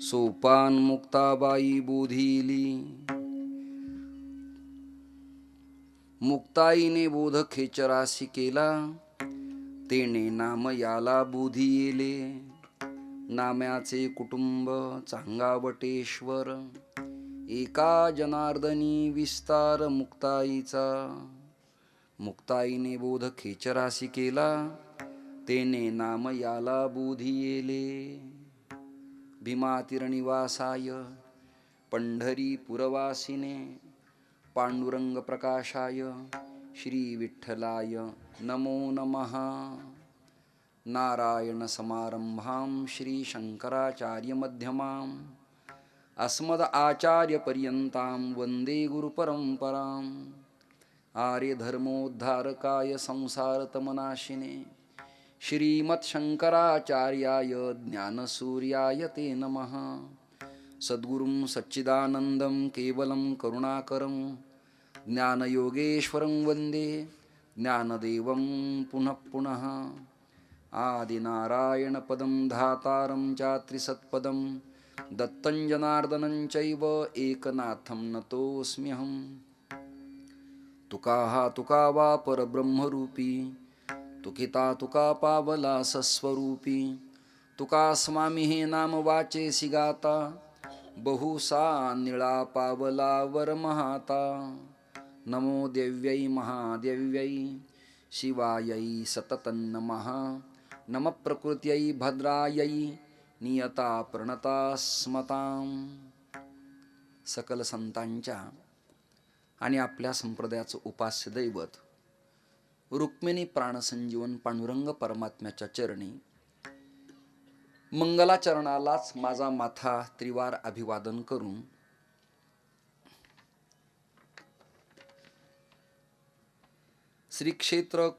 सोपान मुक्ताबाई बोधिली. मुक्ताईने बोध खेचरासी केला, तेने नाम याला बुधी येले. नाम्याचे कुटुंब चांगावटेश्वर, एका जनार्दनी विस्तार मुक्ताईचा. मुक्ताईने बोध खेचरासी केला, तेने नाम याला बुधी येले. भीमातीरनिवासाय पंढरी पुरवासिने, पांडुरंग प्रकाशाय श्री विठ्ठलाय नमो नमः. नारायण समारंभां श्री शंकराचार्य मध्यमाम्, अस्मद आचार्य पर्यंतां वंदे गुरुपरंपरां. आर्य धर्मोद्धारकाय संसारतमनाशिने, श्रीमत्शंकराचार्याय ज्ञानसूर्याय ते नमः. सद्गुरुं सच्चिदानंदं केवलं करुणाकरं, ज्ञानयोगेश्वरं वंदे ज्ञानदेवं पुनः पुनः. आदिनारायणपदं धातारं चात्रिसत्पदं, दत्तं जनार्दनं चैव एकनाथं नतोऽस्म्यहम्. तुका हा तुका वा परब्रह्मरूपी, तुकिता तुका पावला सस्वरूपी. तुका स्वामी हे नाम वाचेसी गाता, बहुसा निळा पावला वरमहाता. नमो देव्यै महादेव्यै शिवायै सततं नमः. नम प्रकृत्यै भद्रायै नियता प्रणता स्मतां. सकल संतांच्या आणि आपल्या संप्रदायाचं उपास्य दैवत रुक्मिणी प्राणसंजीवन पांडुरंग परमात्म्याच्या चरणी मंगलाचरणालाच माझा माथा त्रिवार अभिवादन करून श्री क्षेत्र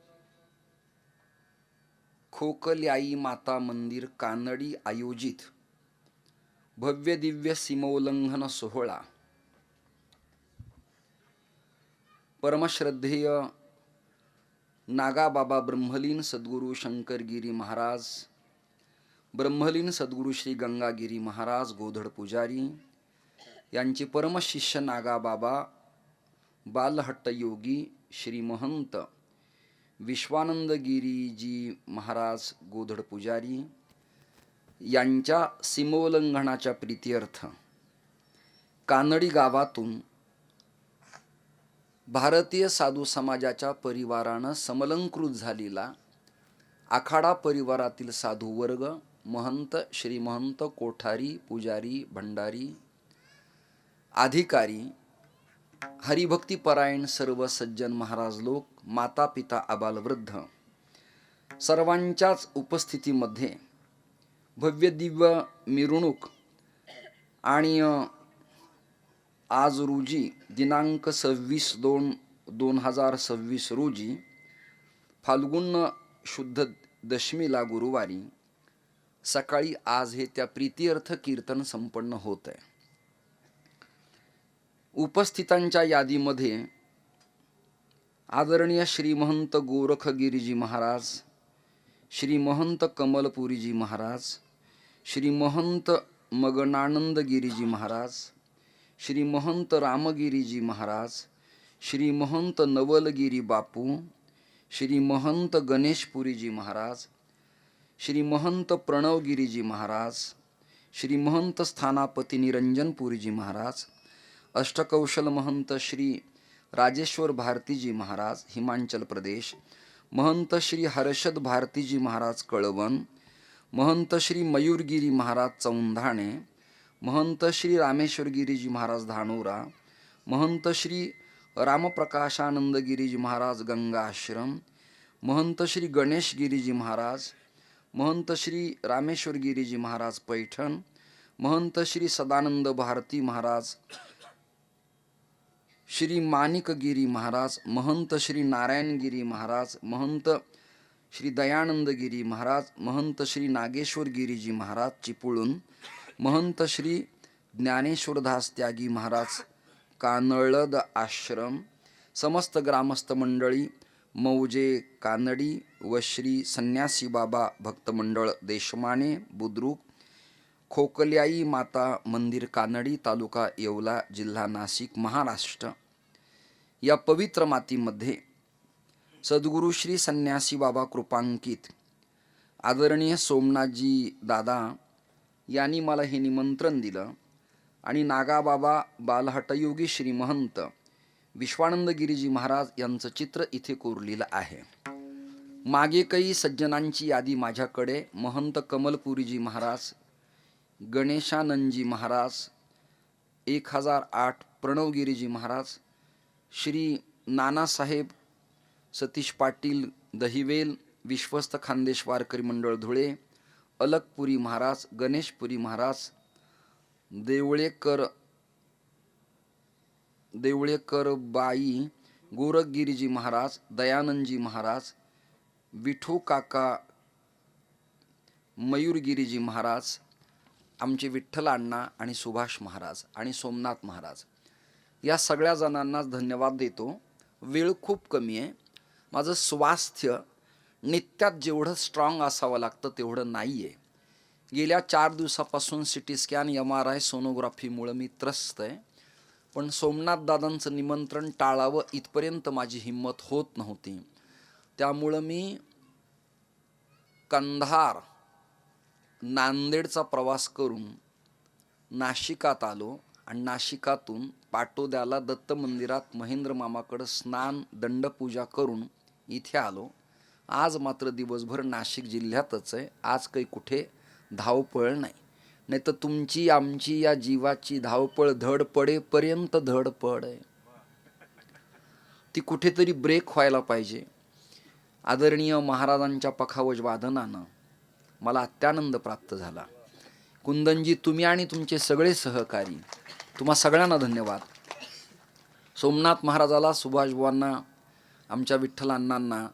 खोकल्याई माता मंदिर कानडी आयोजित भव्य दिव्य सीमोल्लंघन सोहळा परमश्रद्धेय नागाबाबा ब्रह्मलीन सद्गुरू शंकरगिरी महाराज, ब्रह्मलीन सद्गुरू श्री गंगागिरी महाराज गोधड पुजारी यांचे परमशिष्य नागाबाबा बालहट्ट योगी श्री महंत विश्वानंदगिरीजी महाराज गोधड पुजारी यांच्या सीमोल्लंघनाच्या प्रीत्यर्थ कानडी गावातून भारतीय साधू समाजाच्या परिवारानं समलंकृत झालेला आखाडा परिवारातील साधू वर्ग, महंत, श्री महंत, कोठारी, पुजारी, भंडारी, अधिकारी, हरिभक्तीपरायण सर्व सज्जन महाराज लोक, माता पिता आबालवृद्ध सर्वांच्याच उपस्थितीमध्ये भव्य दिव्य मिरवणूक आणि आज रोजी दिनांक 26/2/2026 रोजी फाल्गुन शुद्ध दशमीला गुरुवारी सकाळी आज हे त्या प्रीत्यर्थ कीर्तन संपन्न होत आहे. उपस्थितांच्या यादीमध्ये आदरणीय श्री महंत गोरखगिरीजी महाराज, श्री महंत कमलपुरीजी महाराज, श्री महंत मगनानंदगिरीजी महाराज, श्री महंत रामगिरीजी महाराज, श्री महंत नवलगिरी बापू, श्री महंत गणेशपुरीजी महाराज, श्री महंत प्रणवगिरीजी महाराज, श्री महंत स्थानापती निरंजनपुरीजी महाराज, अष्टकौशल महंत श्री राजेश्वर भारतीजी महाराज हिमाचल प्रदेश, महंत श्री हर्षद भारतीजी महाराज कळवण, महंत श्री मयूरगिरी महाराज चौंधाणे, महंत श्री रामेश्वरगिरीजी महाराज धानोरा, महंत श्री रामप्रकाशानंदगिरीजी महाराज गंगा आश्रम, महंत श्री गणेशगिरीजी महाराज, महंत श्री रामेश्वरगिरीजी महाराज पैठण, महंत श्री सदानंद भारती महाराज, श्री माणिकगिरी महाराज, महंत श्री नारायणगिरी महाराज, महंत श्री दयानंदगिरी महाराज, महंत श्री नागेश्वरगिरीजी महाराज चिपळूण, महंत श्री ज्ञानेश्वरदास त्यागी महाराज कानळद आश्रम, समस्त ग्रामस्थ मंडळी, मौजे कानडी व श्री संन्यासी बाबा भक्त मंडळ देशमाने बुद्रुक, खोकल्याई माता मंदिर कानडी, तालुका येवला, जिल्हा नाशिक, महाराष्ट्र या पवित्र मातीमध्ये सद्गुरु श्री संन्यासी बाबा कृपांकित आदरणीय सोमनाथजी दादा यांनी मला हे निमंत्रण दिलं आणि नागाबाबा बालहटयोगी श्री महंत विश्वानंद गिरीजी महाराज यांचं चित्र इथे कोरलेलं आहे। मागे काही सज्जनांची यादी माझ्याकडे महंत कमलपुरीजी महाराज, गणेशानंदजी महाराज, 1008 प्रणवगिरीजी महाराज, श्री नानासाहेब सतीश पाटील दहिवेल, विश्वस्त खानदेश वारकरी मंडळ धुळे, अलकपुरी महाराज, गणेशपुरी महाराज, देवळेकर बाई, गोरखगिरीजी महाराज, दयानंदजी महाराज, विठू काका मयूरगिरीजी महाराज, आमचे विठ्ठल अण्णा आणि सुभाष महाराज आणि सोमनाथ महाराज या सगळ्या जणांना धन्यवाद देतो। वेळ खूप कमी आहे, माझं स्वास्थ्य नित्यात जेवढं स्ट्रॉंग असावं लागतं तेवढं नाही आहे। गेल्या 4 दिवसापासून सिटी स्कॅन, MRI, सोनोग्राफीमुळे मी त्रस्त आहे, पण सोमनाथ दादांचं निमंत्रण टाळावं इथपर्यंत माझी हिंमत होत नव्हती। त्यामुळं मी कंधार नांदेडचा प्रवास करून नाशिकात आलो आणि नाशिकातून पाटोद्याला दत्त मंदिरात महेंद्र मामाकडं स्नान दंडपूजा करून इथे आलो। आज मात्र दिवसभर नाशिक जिल्ह्यातच आहे, आज काही कुठे धावपळ नाही, नाही तर तुमची आमची या जीवाची धावपळ धडपडेपर्यंत धडपड आहे, ती कुठेतरी ब्रेक व्हायला पाहिजे। आदरणीय महाराजांच्या पखावज वादनानं मला अत्यानंद प्राप्त झाला। कुंदनजी, तुम्ही आणि तुमचे सगळे सहकारी, तुम्हा सगळ्यांना धन्यवाद। सोमनाथ महाराजाला, सुभाषबाबांना, आमच्या विठ्ठल अण्णांना,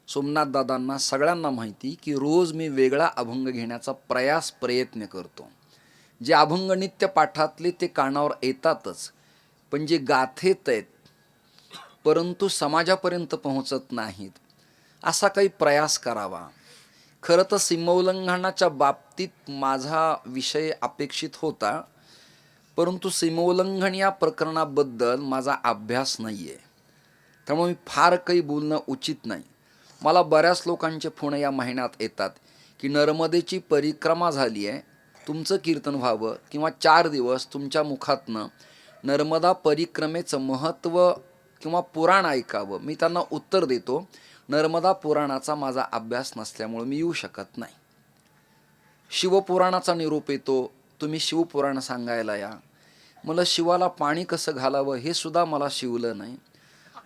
सोमनाथ दादांना सगळ्यांना माहिती की रोज मी वेगळा अभंग घेण्याचा प्रयत्न करतो। जे अभंग नित्य पाठातले ते कानावर येतातच, पण जे गाथेत आहेत परंतु समाजापर्यंत पोहोचत नाहीत, असा काही प्रयास करावा। खरं तर सीमोल्लंघनाच्या बाबतीत माझा विषय अपेक्षित होता, परंतु सीमोल्लंघन या प्रकरणाबद्दल माझा अभ्यास नाही आहे, त्यामुळे मी फार काही बोलणं उचित नाही। मला बऱ्याच लोकांचे फोन या महिन्यात येतात की नर्मदेची परिक्रमा झाली आहे, तुमचं कीर्तन व्हावं किंवा 4 दिवस तुमच्या मुखातनं नर्मदा परिक्रमेचं महत्त्व किंवा पुराण ऐकावं। मी त्यांना उत्तर देतो, नर्मदा पुराणाचा माझा अभ्यास नसल्यामुळे मी येऊ शकत नाही। शिवपुराणाचा निरोप येतो, तुम्ही शिवपुराण सांगायला या। मला शिवाला पाणी कसं घालावं हे सुद्धा मला शिवलं नाही,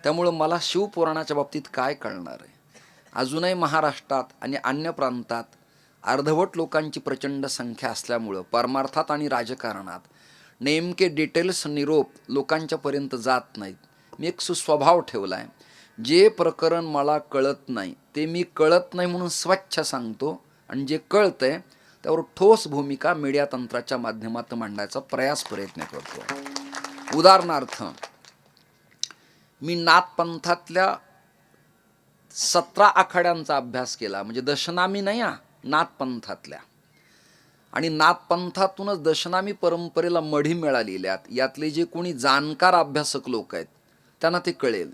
त्यामुळं मला शिवपुराणाच्या बाबतीत काय कळणार आहे। अजूनही महाराष्ट्रात आणि अन्य प्रांतात अर्धवट लोकांची प्रचंड संख्या असल्यामुळं परमार्थात आणि राजकारणात नेमके डिटेल्स निरोप लोकांच्यापर्यंत जात नाहीत। मी एक सुस्वभाव ठेवला आहे, जे प्रकरण मला कळत नाही ते मी कळत नाही म्हणून स्वच्छ सांगतो, आणि जे कळतंय त्यावर ठोस भूमिका मीडिया तंत्राच्या माध्यमातून मांडायचा प्रयत्न करतो। उदाहरणार्थ, मी नाथपंथातल्या 17 आखाड्यांचा अभ्यास केला, म्हणजे दशनामी नाही हा, नाथपंथातल्या, आणि नाथपंथातूनच दशनामी परंपरेला मढी मिळालेल्या यातले जे कोणी जाणकार अभ्यासक लोक आहेत त्यांना ते कळेल।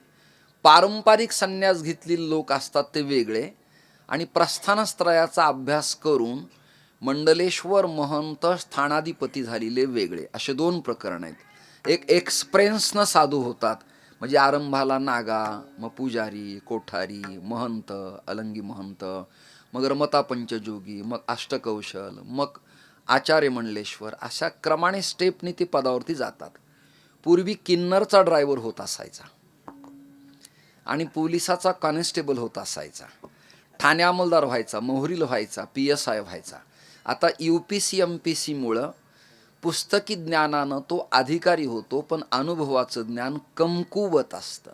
पारंपरिक संन्यास घेतलेले लोक असतात ते वेगळे, आणि प्रस्थानत्रयाचा अभ्यास करून मंडलेश्वर महंत स्थानाधिपती झालेले वेगळे, असे 2 प्रकरण आहेत। एक एक्सप्रेन्सनं साधू होतात, म्हणजे आरंभाला नागा, मग पुजारी, कोठारी, महंत, अलंगी महंत, मग रमता पंचजोगी, मग अष्टकौशल, मग आचार्य मंडलेश्वर, अशा क्रमाने स्टेपनी ते पदावरती जातात। पूर्वी किन्नरचा ड्रायव्हर होत असायचा आणि पोलिसाचा कॉन्स्टेबल होत असायचा, ठाणे अंमलदार व्हायचा, मोहरील व्हायचा, PSI व्हायचा। आता UPC MPC मुळे पुस्तकी ज्ञानानं तो अधिकारी होतो, पण अनुभवाचं ज्ञान कमकुवत असतं।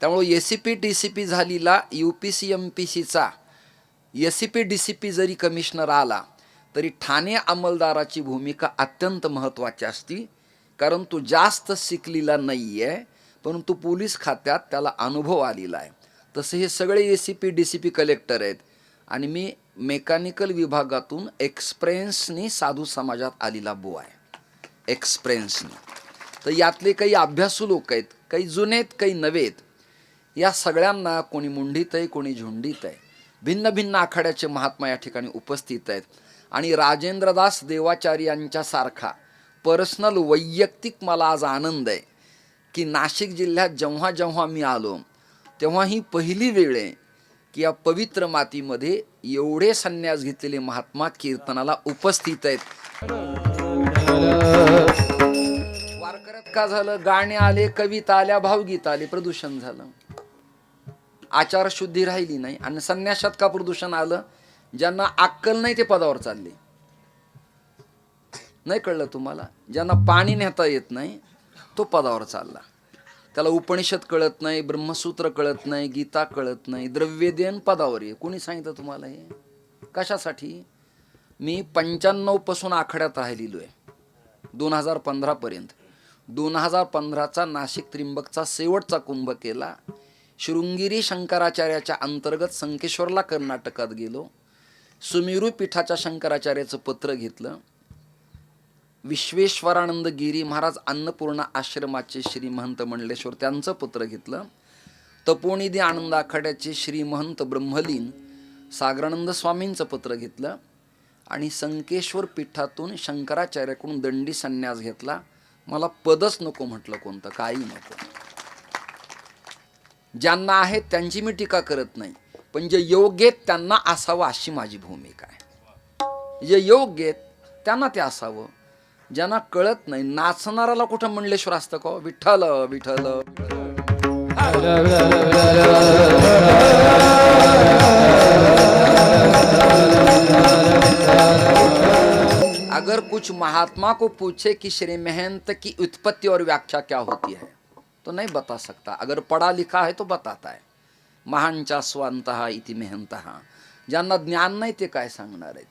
त्यामुळे SCP DCP झालेला UPC MPCचा SCP DCP जरी कमिशनर आला तरी ठाणे अंमलदाराची भूमिका अत्यंत महत्त्वाची असते, कारण तो जास्त शिकलेला नाही आहे, परंतु पोलीस खात्यात त्याला अनुभव आलेला आहे। तसे हे सगळे SCP DCP कलेक्टर आहेत, आणि मी मेकॅनिकल विभागातून एक्सप्रेन्सनी साधू समाजात आलेला बुवा आहे, एक्सप्रेन्सनी. तर यातले काही अभ्यासू लोक आहेत, काही जुनेत, काही नवेत. या सगळ्यांना कोणी मुंडीत आहे, कोणी झुंडीत आहे. भिन्न भिन्न आखाड्याचे महात्मा या ठिकाणी उपस्थित आहेत. आणि राजेंद्रदास देवाचार्यांच्या सारखा पर्सनल वैयक्तिक मला आज आनंद आहे की नाशिक जिल्ह्यात जेव्हा जेव्हा मी आलो तेव्हा ही पहिली वेळ आहे की या पवित्र मातीमध्ये एवढे संन्यास घेतलेले महात्मा कीर्तनाला उपस्थित आहेत. वारकऱ्यात का झालं? गाणे आले, कविता आल्या, भावगीत आले, प्रदूषण झालं, आचारशुद्धी राहिली नाही. आणि संन्यासात का प्रदूषण आलं? ज्यांना अक्कल नाही ते पदावर चालले. नाही कळलं तुम्हाला? ज्यांना पाणी नेता येत नाही तो पदावर चालला. त्याला उपनिषद कळत नाही, ब्रह्मसूत्र कळत नाही, गीता कळत नाही, द्रव्यदेन पदावर आहे. कोणी सांगितलं तुम्हाला हे? कशासाठी? मी 95 पासून आखाड्यात राहिलेलो आहे, 2015 पर्यंत. 2015चा नाशिक त्रिंबकचा शेवटचा कुंभ केला. शृंगेरी शंकराचार्याच्या अंतर्गत संकेश्वरला कर्नाटकात गेलो. सुमेरू पीठाच्या शंकराचार्याचं पत्र घेतलं. विश्वेश्वरानंद गिरी महाराज अन्नपूर्णा आश्रमाचे श्री महंत मंडलेश्वर त्यांचं पत्र घेतलं. तपोनिधी आनंद आखाड्याचे श्री महंत ब्रह्मलीन सागरानंद स्वामींचं पत्र घेतलं. आणि संकेश्वर पीठातून शंकराचार्याकडून दंडी संन्यास घेतला. मला पदच नको म्हटलं, कोणतं काही नको. ज्यांना आहेत त्यांची मी टीका करत नाही, पण जे योग्य आहेत त्यांना असावं अशी माझी भूमिका आहे. जे योग्य आहेत त्यांना ते असावं. ज्यांना कळत नाही, नाचणाराला कुठं मंडलेश्वर असतं का? विठ्ठल विठ्ठल. अगर कुछ महात्मा को पूछे कि श्री महंत की उत्पत्ति और व्याख्या क्या होती है तो नहीं बता सकता. अगर पढ़ा लिखा है तो बताता है. महांचा स्वांतः इति महंतः. ज्यांना ज्ञान नाही ते काय सांगणार आहेत?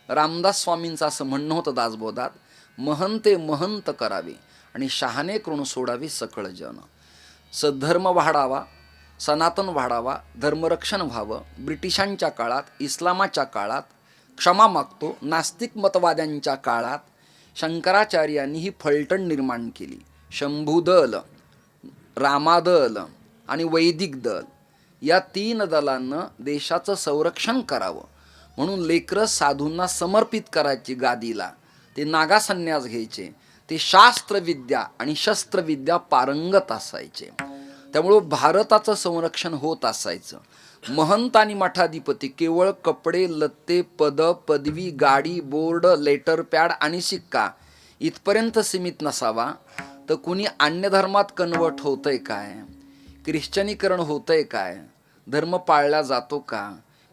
रामदास स्वामींचं असं म्हणणं होतं दासबोधात, महंते महंत करावे आणि शहाणे करून सोडावे सकळ जन. सद्धर्म वाढावा, सनातन वाढावा, धर्मरक्षण व्हावं. ब्रिटिशांच्या काळात, इस्लामाच्या काळात क्षमा मागतो. नास्तिक मतवाद्यांच्या काळात शंकराचार्यांनी ही फलटण निर्माण केली. शंभूदल, रामादल आणि वैदिक दल या 3 दलांना देशाचं संरक्षण करावं म्हणून लेकरं साधूंना समर्पित करायची गादीला. ते नागा संन्यास घ्यायचे. ते शास्त्रविद्या आणि शस्त्रविद्या पारंगत असायचे. त्यामुळं भारताचं संरक्षण होत असायचं. महंत आणि मठाधिपती केवळ कपडे, लत्ते, पद, पदवी, गाडी, बोर्ड, लेटर पॅड आणि शिक्का इथपर्यंत सीमित नसावा. तर कुणी अन्य धर्मात कन्वर्ट होतंय काय? ख्रिश्चनीकरण होतंय काय? धर्म पाळला जातो का?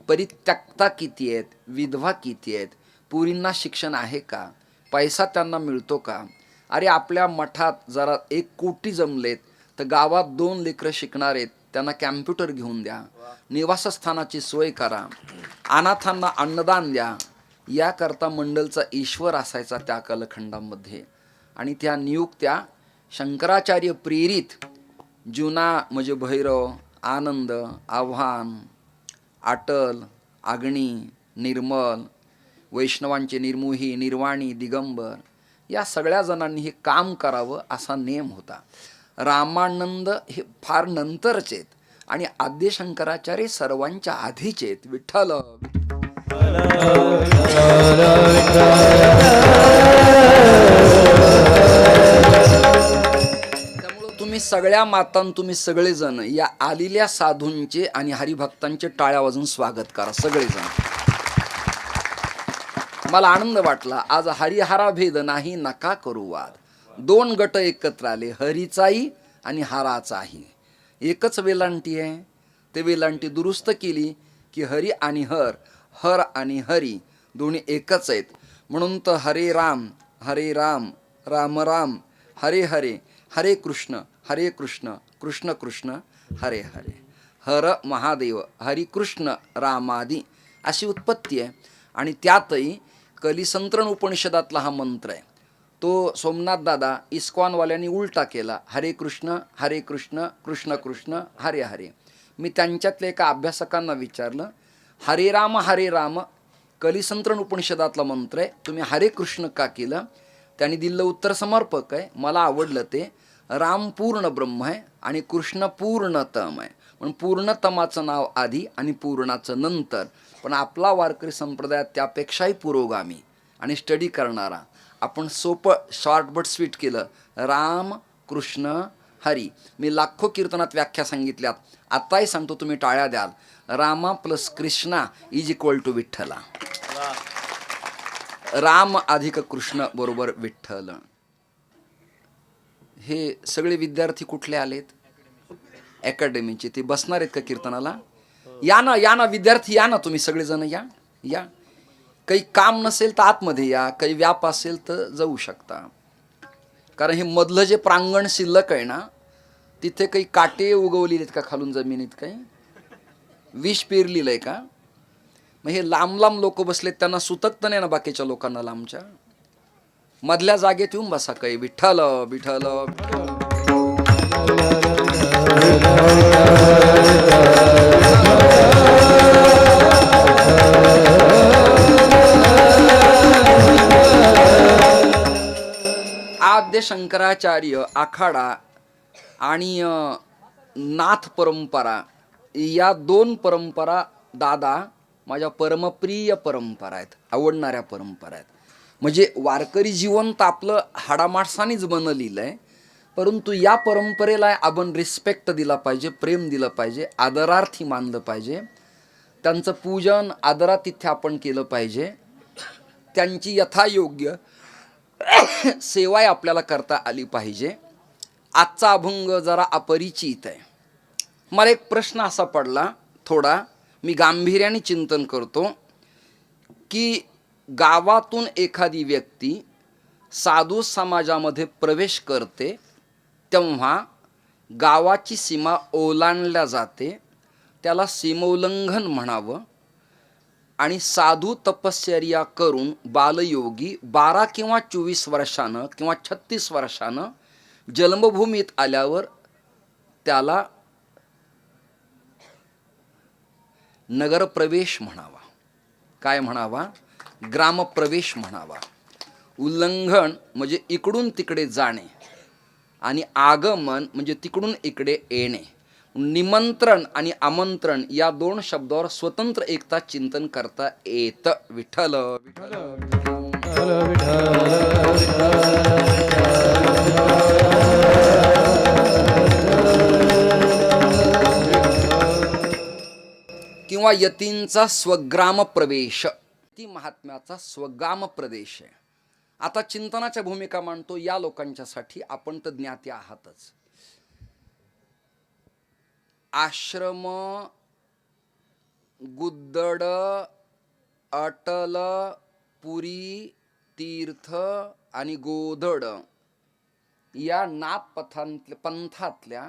परित्यक्ता किती आहेत? विधवा किती आहेत? पुरींना शिक्षण आहे का? पैसा त्यांना मिळतो का? अरे आपल्या मठात जरा 1 कोटी जमलेत तर गावात 2 लेकरं शिकणार आहेत, त्यांना कॅम्प्युटर घेऊन द्या, निवासस्थानाची सोय करा, अनाथांना अन्नदान द्या. याकरता मंडलचा ईश्वर असायचा त्या कालखंडामध्ये. आणि त्या नियुक्त्या शंकराचार्य प्रेरित जुना म्हणजे भैरव, आनंद, आव्हान, अटल, आग्नी, निर्मल, वैष्णवांचे निर्मोही, निर्वाणी, दिगंबर या सगळ्या जणांनी हे काम करावं असा नेम होता. रामानंद हे फार नंतरचे आहेत आणि आद्य शंकराचार्य सर्वांच्या आधीचे आहेत. विठ्ठल. त्यामुळे तुम्ही सगळ्या मातां, तुम्ही सगळेजण या आलेल्या साधूंचे आणि हरिभक्तांचे टाळ्या वाजून स्वागत करा सगळेजण. मला आनंद वाटला. आज हरिहरा भेद नाही नका करू वाद. 2 गट एकत्र आले, हरीचाही आणि हाराचाही. एकच वेलांटी आहे. ते वेलांटी दुरुस्त केली की हरी आणि हर, हर आणि हरी दोन्ही एकच आहेत. म्हणून तर हरे राम, राम राम, हरे हरे, हरे कृष्ण, कृष्ण कृष्ण, हरे हरे. हर महादेव, हरी कृष्ण रामादी अशी उत्पत्ती आहे. आणि त्यातही कलिसंत्रण उपनिषदातला हा मंत्र आहे. तो सोमनाथ दादा इस्कॉनवाल्यांनी उलटा केला. हरे कृष्ण कृष्ण कृष्ण हरे हरे. मी त्यांच्यातल्या एका अभ्यासकांना विचारलं, हरे राम कलिसंतरण उपनिषदातला मंत्र आहे. तुम्ही हरे कृष्ण का केलं? त्यांनी दिलेलं उत्तर समर्पक आहे. मला आवडलं ते. राम पूर्ण ब्रह्म आहे आणि कृष्ण पूर्णतम आहे. म्हणून पूर्णतमाचं नाव आधी आणि पूर्णाचं नंतर. पण आपला वारकरी संप्रदायात त्यापेक्षाही पुरोगामी आणि स्टडी करणारा. आपण सोपं शॉर्ट बट स्वीट केलं. राम कृष्ण हरी. मी लाखो कीर्तनात व्याख्या सांगितल्यात. आताही सांगतो, तुम्ही टाळ्या द्याल. Rama plus Krishna is equal to Vitthala. Ram अधिक कृष्ण बरोबर विठ्ठल. हे सगळे विद्यार्थी कुठले आलेत? अकॅडमीचे. ते बसणार आहेत का कीर्तनाला? या ना विद्यार्थी, या ना तुम्ही सगळेजण, या. काही काम नसेल तर आतमध्ये या, काही व्याप असेल तर जाऊ शकता. कारण हे मधलं जे प्रांगण शिल्लक आहे ना, तिथे काही काटे उगवलेले आहेत का खालून जमिनीत? काही विष पेरलेलं आहे का? मग हे लांब लांब लोक बसलेत, त्यांना सुतक तर नाही ना बाकीच्या लोकांना लांबच्या? मधल्या जागेत येऊन बसा. काही विठ्ठल विठ्ठल. आद्य शंकराचार्य आखाडा आणि नाथ परंपरा या दोन परंपरा दादा माझ्या परमप्रिय परंपरा आहेत, आवडणाऱ्या परंपरा आहेत. म्हणजे वारकरी जीवन तर आपलं हाडामाणसानीच बनलेलं आहे, परंतु या परंपरेला आपण रिस्पेक्ट दिला पाहिजे, प्रेम दिलं पाहिजे, आदरार्थी मानलं पाहिजे. त्यांचं पूजन आदरातिथ्य आपण केलं पाहिजे. त्यांची यथायोग्य सेवाही आपल्याला करता आली पाहिजे. आजचा अभंग जरा अपरिचित आहे. मला एक प्रश्न असा पडला थोडा, मी गांभीर्याने चिंतन करतो की गावातून एखादी व्यक्ती साधू समाजामध्ये प्रवेश करते तेव्हा गावाची सीमा ओलांडल्या जाते, त्याला सीमोल्लंघन म्हणावं. आणि साधू तपश्चर्या करून बालयोगी 12 किंवा 24 वर्षानं किंवा 36 वर्षानं जन्मभूमीत आल्यावर त्याला नगरप्रवेश म्हणावा. काय म्हणावा? ग्रामप्रवेश म्हणावा. उल्लंघन म्हणजे इकडून तिकडे जाणे आणि आगमन म्हणजे तिकडून इकडे येणे. निमंत्रण आणि आमंत्रण या दोन शब्दावर स्वतंत्र एकता चिंतन करता येतं. विठ्ठल किंवा यतींचा स्वग्राम प्रवेश, ती महात्म्याचा स्वग्राम प्रदेश आहे. आता चिंतनाच्या भूमिका मांडतो या लोकांच्यासाठी. आपण तर ज्ञाती आहातच. आश्रम, गुद्दड, अटल, पुरी, तीर्थ आणि गोधड या नाथ पंथातल्या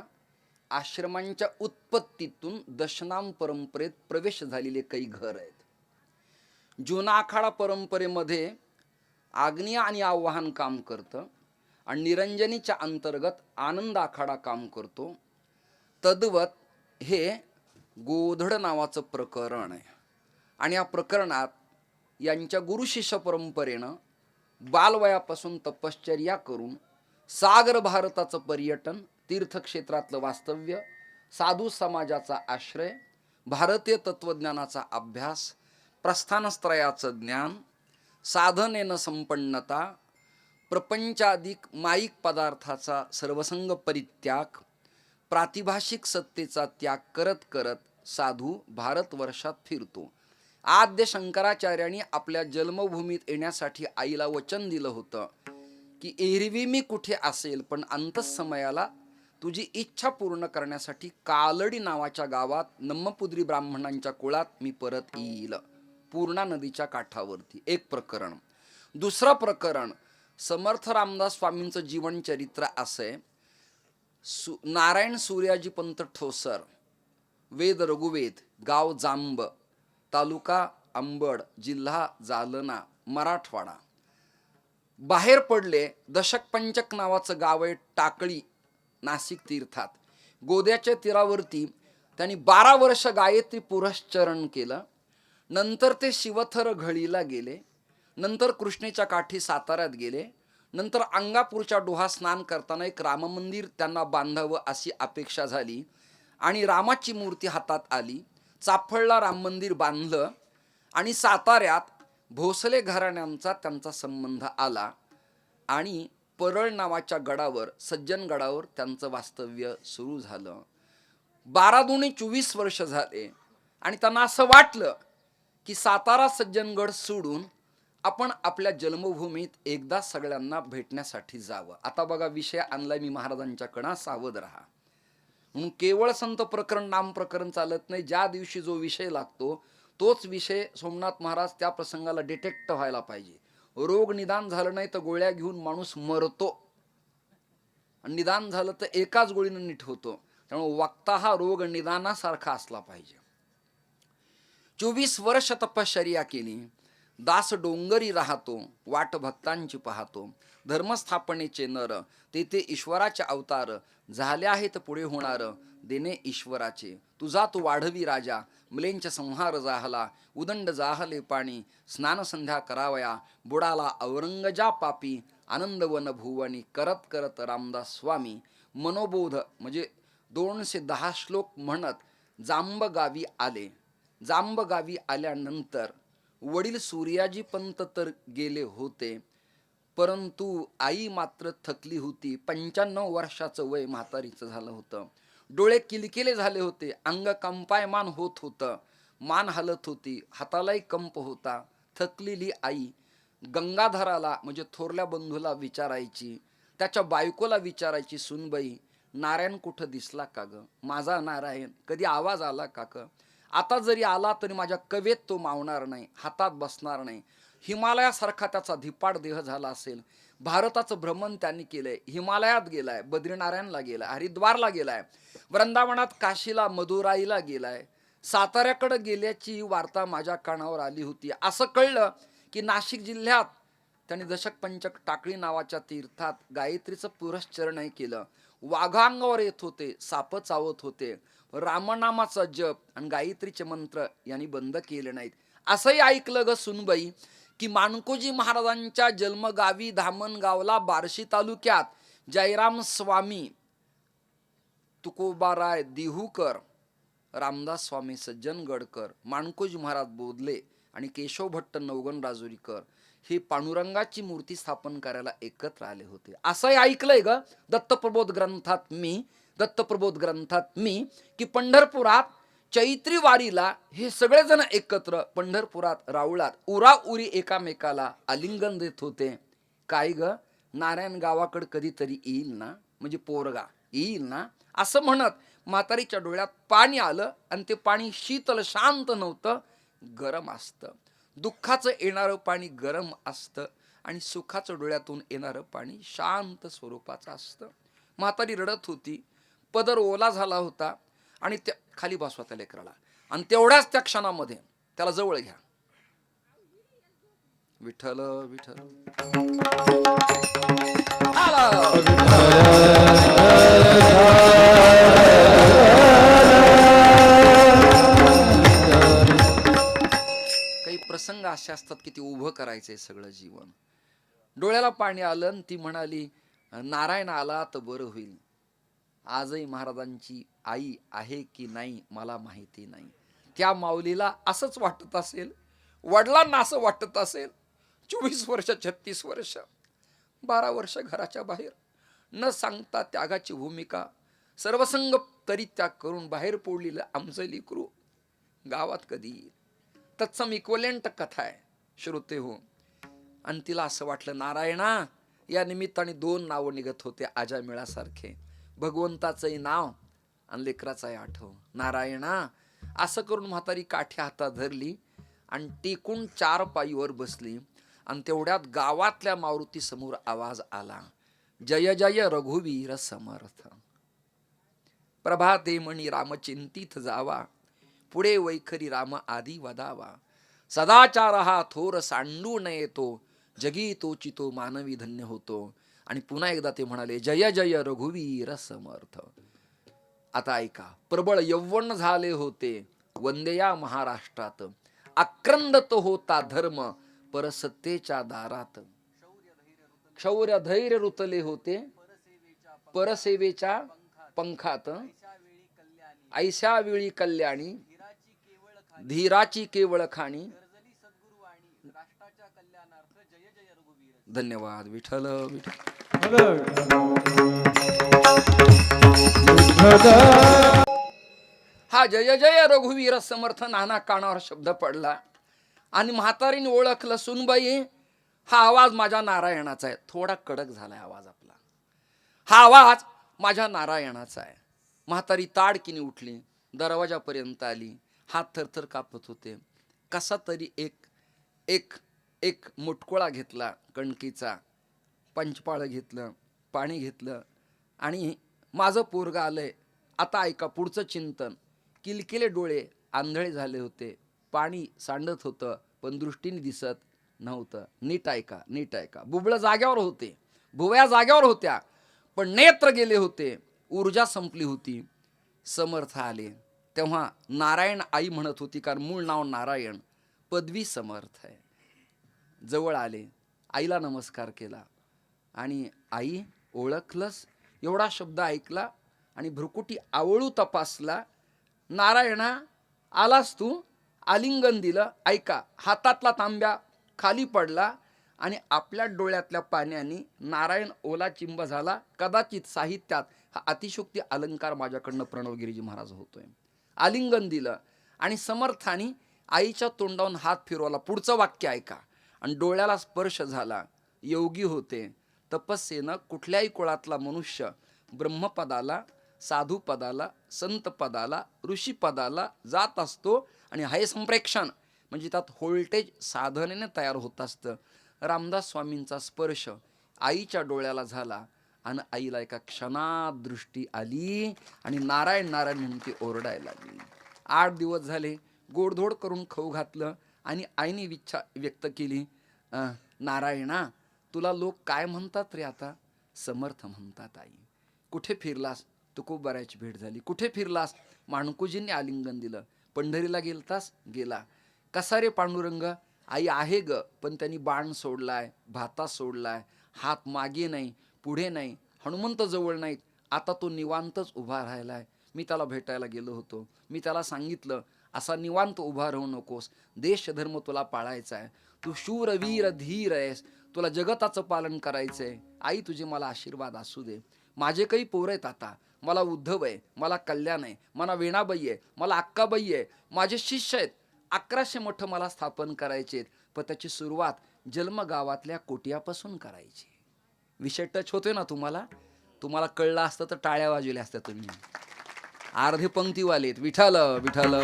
आश्रमांच्या उत्पत्तीतून दशनाम परंपरेत प्रवेश झालेले काही घर आहेत. जुना आखाडा परंपरेमध्ये आग्नेय आणि आवाहन काम करतं आणि निरंजनीच्या अंतर्गत आनंद आखाडा काम करतो. तद्वत हे गोधड नावाचं प्रकरण आहे. आणि या प्रकरणात यांच्या गुरुशिष्य परंपरेनं बालवयापासून तपश्चर्या करून सागर भारताचं पर्यटन, तीर्थक्षेत्रातलं वास्तव्य, साधू समाजाचा आश्रय, भारतीय तत्त्वज्ञानाचा अभ्यास, प्रस्थानत्रयाचं ज्ञान, साधनेनं संपन्नता, प्रपंचाधिक माईक पदार्थाचा सर्वसंग परित्याग, प्रातिभाषिक सत्तेचा त्याग करत करत साधू भारतवर्षात फिरतो. आद्य शंकराचार्यांनी आपल्या जन्मभूमीत येण्यासाठी आईला वचन दिलं होतं की एरवी मी कुठे असेल पण अंतःसमयाला तुझी इच्छा पूर्ण करण्यासाठी कालडी नावाच्या गावात नम्मपुद्री ब्राह्मणांच्या कुळात मी परत येईल, पूर्णा नदीच्या काठावरती. एक प्रकरण. दुसरं प्रकरण, समर्थ रामदास स्वामींचं जीवनचरित्र असे. नारायण सूर्याजी पंत ठोसर, वेद रघुवेद, गाव जांब, तालुका अंबड, जिल्हा जालना, मराठवाडा. बाहेर पडले. दशक पंचक नावाचं गाव आहे टाकळी, नाशिक तीर्थात. गोद्याच्या तीरावरती त्यांनी 12 वर्ष गायत्री पुरश्चरण केलं. नंतर ते शिवथर घळीला गेले, नंतर कृष्णेच्या काठी साताऱ्यात गेले, नंतर अंगापूरच्या डोहा स्नान करताना एक राम मंदिर त्यांना बांधावं अशी अपेक्षा झाली आणि रामाची मूर्ती हातात आली. चाफळला राम मंदिर बांधलं आणि साताऱ्यात भोसले घराण्यांचा त्यांचा संबंध आला आणि परळ नावाच्या गडावर, सज्जनगडावर त्यांचं वास्तव्य सुरू झालं. 12 दुणे 24 वर्ष झाले आणि त्यांना असं वाटलं की सातारा सज्जनगड सोडून आपण आपल्या जन्मभूमीत एकदा सगळ्यांना भेटण्यासाठी जावं. आता बघा विषय आणलाय मी महाराजांच्याकडं, सावध राहा. म्हणून केवळ संत प्रकरण नाम प्रकरण चालत नाही. ज्या दिवशी जो विषय लागतो तोच विषय सोमनाथ महाराज त्या प्रसंगाला डिटेक्ट व्हायला पाहिजे. रोग निदान झालं नाही तर गोळ्या घेऊन माणूस मरतो, आणि निदान झालं तर एकाच गोळीनं नीट होतो. त्यामुळे वक्ता हा रोग निदानासारखा असला पाहिजे. 24 वर्ष तपश्चर्या केली. दास डोंगरी राहतो, वाट भक्तांची पाहतो. धर्मस्थापनेचे नर, तेथे ईश्वराचे अवतार. झाले आहेत पुढे होणार, देणे ईश्वराचे. तुझा तू वाढवी राजा, मलेंच संहार जाहला. उदंड जाहले पाणी, स्नान संध्या करावया. बुडाला औरंगजा पापी, आनंदवन भुवनी. करत करत रामदास स्वामी मनोबोध म्हणजे 210 श्लोक म्हणत जांब गावी आले. जांब गावी आल्यानंतर वडील सूर्याजी पंत तर गेले होते, परंतु आई मात्र थकली होती. 95 वर्षाचं वय म्हातारीचं झालं होतं. डोळे किलकिले झाले होते, अंग कंपायमान होत होतं, मान हलत होती, हातालाही कंप होता. थकलेली आई गंगाधराला म्हणजे थोरल्या बंधूला विचारायची, त्याच्या बायकोला विचारायची, सुनबाई नारायण कुठं दिसला का ग? माझा नारायण कधी आवाज आला का ग? आता जरी आला तरी माझ्या कवेत तो मावणार नाही, हातात बसणार नाही. हिमालयासारखा त्याचा धिपाड देह झाला असेल. भारताचं भ्रमण त्यांनी केलंय, हिमालयात गेलाय, बद्रीनारायणला गेलाय, हरिद्वारला गेलाय, वृंदावनात, काशीला, मदुराईला गेलाय. साताऱ्याकडे गेल्याची वार्ता माझ्या कानावर आली होती. असं कळलं की नाशिक जिल्ह्यात त्यांनी दशक पंचक टाकळी नावाच्या तीर्थात गायत्रीचं पुरश्चरणही केलं. वाघांगावर येत होते, साप चावत होते. रामनामाचा जप आणि गायत्रीचे मंत्र यांनी बंद केले नाहीत. असंही ऐकलं ग सुनबाई की माणकोजी महाराजांच्या जन्मगावी धामणगावला बार्शी तालुक्यात जयराम स्वामी, तुकोबाराय देहूकर, रामदास स्वामी सज्जनगडकर, माणकोजी महाराज बोधले आणि केशव भट्ट नवगण राजुरीकर हे पांडुरंगाची मूर्ती स्थापन करायला एकत्र आले होते. असंही ऐकलंय ग दत्तप्रबोध ग्रंथात मी की पंढरपुरात चैत्री वारीला हे सगळेजण एकत्र पंढरपुरात रावळात उराउरी एकामेकाला आलिंगन देत होते. काय ग, नारायण गावाकडे कधीतरी येईल ना, म्हणजे पोरगा येईल ना, असं म्हणत म्हातारीच्या डोळ्यात पाणी आलं. आणि ते पाणी शीतल शांत नव्हतं, गरम असतं. दुःखाचं येणारं पाणी गरम असतं आणि सुखाचं डोळ्यातून येणारं पाणी शांत स्वरूपाचं असतं. म्हातारी रडत होती, पदर ओला झाला होता आणि त्या खाली बसवा त्या लेकराला, आणि तेवढ्याच त्या क्षणामध्ये त्याला जवळ घ्या. विठ्ठल विठ्ठल काही प्रसंग असे असतात की ते उभं करायचंय सगळं जीवन. डोळ्याला पाणी आलं आणि ती म्हणाली, नारायण आला तर बरं होईल. आजही महाराजांची आई आहे की नाही मला माहिती नाही. त्या माऊलीला असंच वाटत असेल, वडिलांना असं वाटत असेल. 24 वर्ष, 36 वर्ष, 12 वर्ष घराच्या बाहेर, न सांगता त्यागाची भूमिका, सर्वसंग तरी त्याग करून बाहेर पडलेलं आमचं लेकरू गावात कधी येईल. तत्सम इक्वलेंट कथा आहे श्रोते हो. आणि तिला असं वाटलं, नारायणा या निमित्ताने 2 नावं निघत होते आजामेळासारखे, भगवंताचंही नाव आणि लेकराचाही आठव. नारायणा असं करून म्हातारी काठी हातात धरली आणि टेकून 4 पायीवर बसली. आणि तेवढ्यात गावातल्या मारुती समोर आवाज आला, जय जय रघुवीर समर्थ. प्रभाते मणी रामचिंतित जावा, पुढे वैखरी राम आदी वदावा. सदाचार हा थोर सांडू नये तो, जगी तोची तो मानवी धन्य होतो. आणि पुन्हा एकदा ते म्हणाले, जय जय रघुवीर समर्थ. आता ऐका, प्रबळ यौवन झाले होते वंदे या महाराष्ट्रात. आक्रंदत होता धर्म परसत्तेच्या दारात. शौर्य धैर्य रुतले होते परसेवेच्या पंखात. ऐशा वेळी कल्याणी धीराची केवळ खाणी. धन्यवाद. विठ्ठल विठ्ठल. हा जय जय रघुवीर समर्थ नाना कानावर शब्द पडला आणि म्हातारीने ओळखलं, सुनबाई हा आवाज माझ्या नारायणाचा आहे. थोडा कडक झालाय आवाज आपला. हा आवाज माझ्या नारायणाचा आहे. म्हातारी ताडकीने उठली, दरवाजापर्यंत आली. हात थरथर कापत होते. कसा तरी एक एक एक मुटकुळा घेतला कणकीचा, पंचपाळ घेतलं, पाणी घेतलं आणि माझं पोरगं आलंय, आता ऐका पुढचं चिंतन. किलकिले डोळे आंधळे झाले होते. पाणी सांडत होतं पण दृष्टीने दिसत नव्हतं. नीट ऐका, नीट ऐका. बुबळं जाग्यावर होते, भुवया जाग्यावर होत्या, पण नेत्र गेले होते, ऊर्जा संपली होती. समर्थ आले तेव्हा नारायण आई म्हणत होती, कारण मूळ नाव नारायण, पदवी समर्थ आहे. जवळ आले, आईला नमस्कार केला आणि आई ओळखलंस एवढा शब्द ऐकला आणि भ्रुकुटी आवळू तपासला. नारायणा आलास तू? आलिंगन दिलं. ऐका, हातातला तांब्या खाली पडला आणि आपल्या डोळ्यातल्या पाण्याने नारायण ओला चिंब झाला. कदाचित साहित्यात हा अतिशोक्ती अलंकार माझ्याकडनं प्रणवगिरीजी महाराज होतोय. आलिंगन दिलं आणि समर्थाने आईच्या तोंडावरून हात फिरवला. पुढचं वाक्य ऐका. आणि डोळ्याला स्पर्श झाला. योगी होते. तपस्येनं कुठल्याही कुळातला मनुष्य ब्रह्मपदाला, साधुपदाला, संतपदाला, ऋषीपदाला जात असतो. आणि हे संप्रेक्षण म्हणजे त्यात व्होल्टेज साधनेने तयार होत असतं. रामदास स्वामींचा स्पर्श आईच्या डोळ्याला झाला आणि आईला एका क्षणात दृष्टी आली आणि नारायण नारायण म्हणून ती ओरडायला लागली. 8 दिवस झाले गोडधोड करून खाऊ घातलं आणि आईने इच्छा व्यक्त केली, नारायणा तुला लोक काय म्हणतात रे आता? समर्थ म्हणतात. आई कुठे फिरलास? तुकोबाराची भेट झाली. कुठे फिरलास? माणकुजींनी आलिंगन दिलं. पंढरीला गेलतास? गेला. कसा रे पांडुरंग? आई आहे ग, पण त्यांनी बाण सोडलाय, भाता सोडलाय, हात मागे नाही पुढे नाही, हनुमंत जवळ नाहीत. आता तो निवांतच उभा राहिलाय. मी त्याला भेटायला गेलो होतो. मी त्याला सांगितलं असा निवांत उभा राहू नकोस, देश धर्म तुला पाळायचा आहे, तू शूरवीर धीर आहेस, तुला जगताचं पालन करायचंय. आई तुझे मला आशीर्वाद असू दे. माझे काही पोर आहेत आता. मला उद्धव आहे, मला कल्याण आहे, मला वेणाबाई आहे, मला अक्काबाई आहे, माझे शिष्य आहेत. 1100 मठ मला स्थापन करायचे, पण त्याची सुरुवात जन्मगावातल्या कोटियापासून करायची. विषय टच होतोय ना तुम्हाला? तुम्हाला कळलं असतं तर टाळ्या वाजवल्या असत्या तुम्ही. अर्धे पंक्तीवालेत विठ्ठल विठ्ठल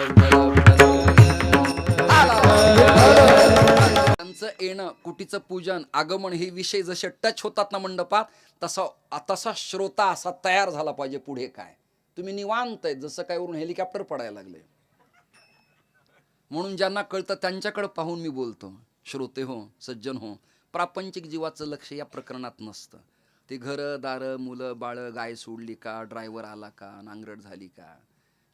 त्यांचं येणं, कुटीचं पूजन, आगमन हे विषय जसे टच होतात ना मंडपात, तसा श्रोता असा तयार झाला पाहिजे. पुढे काय तुम्ही निवांत आहे, जसं काय वरून हेलिकॉप्टर पडायला लागले. म्हणून ज्यांना कळतं त्यांच्याकडे पाहून मी बोलतो. श्रोते हो, सज्जन हो, प्रापंचिक जीवाचं लक्ष या प्रकरणात नसतं. ते घरं दारं, मुलं बाळं, गाय सोडली का, ड्रायव्हर आला का, नांगरट झाली का,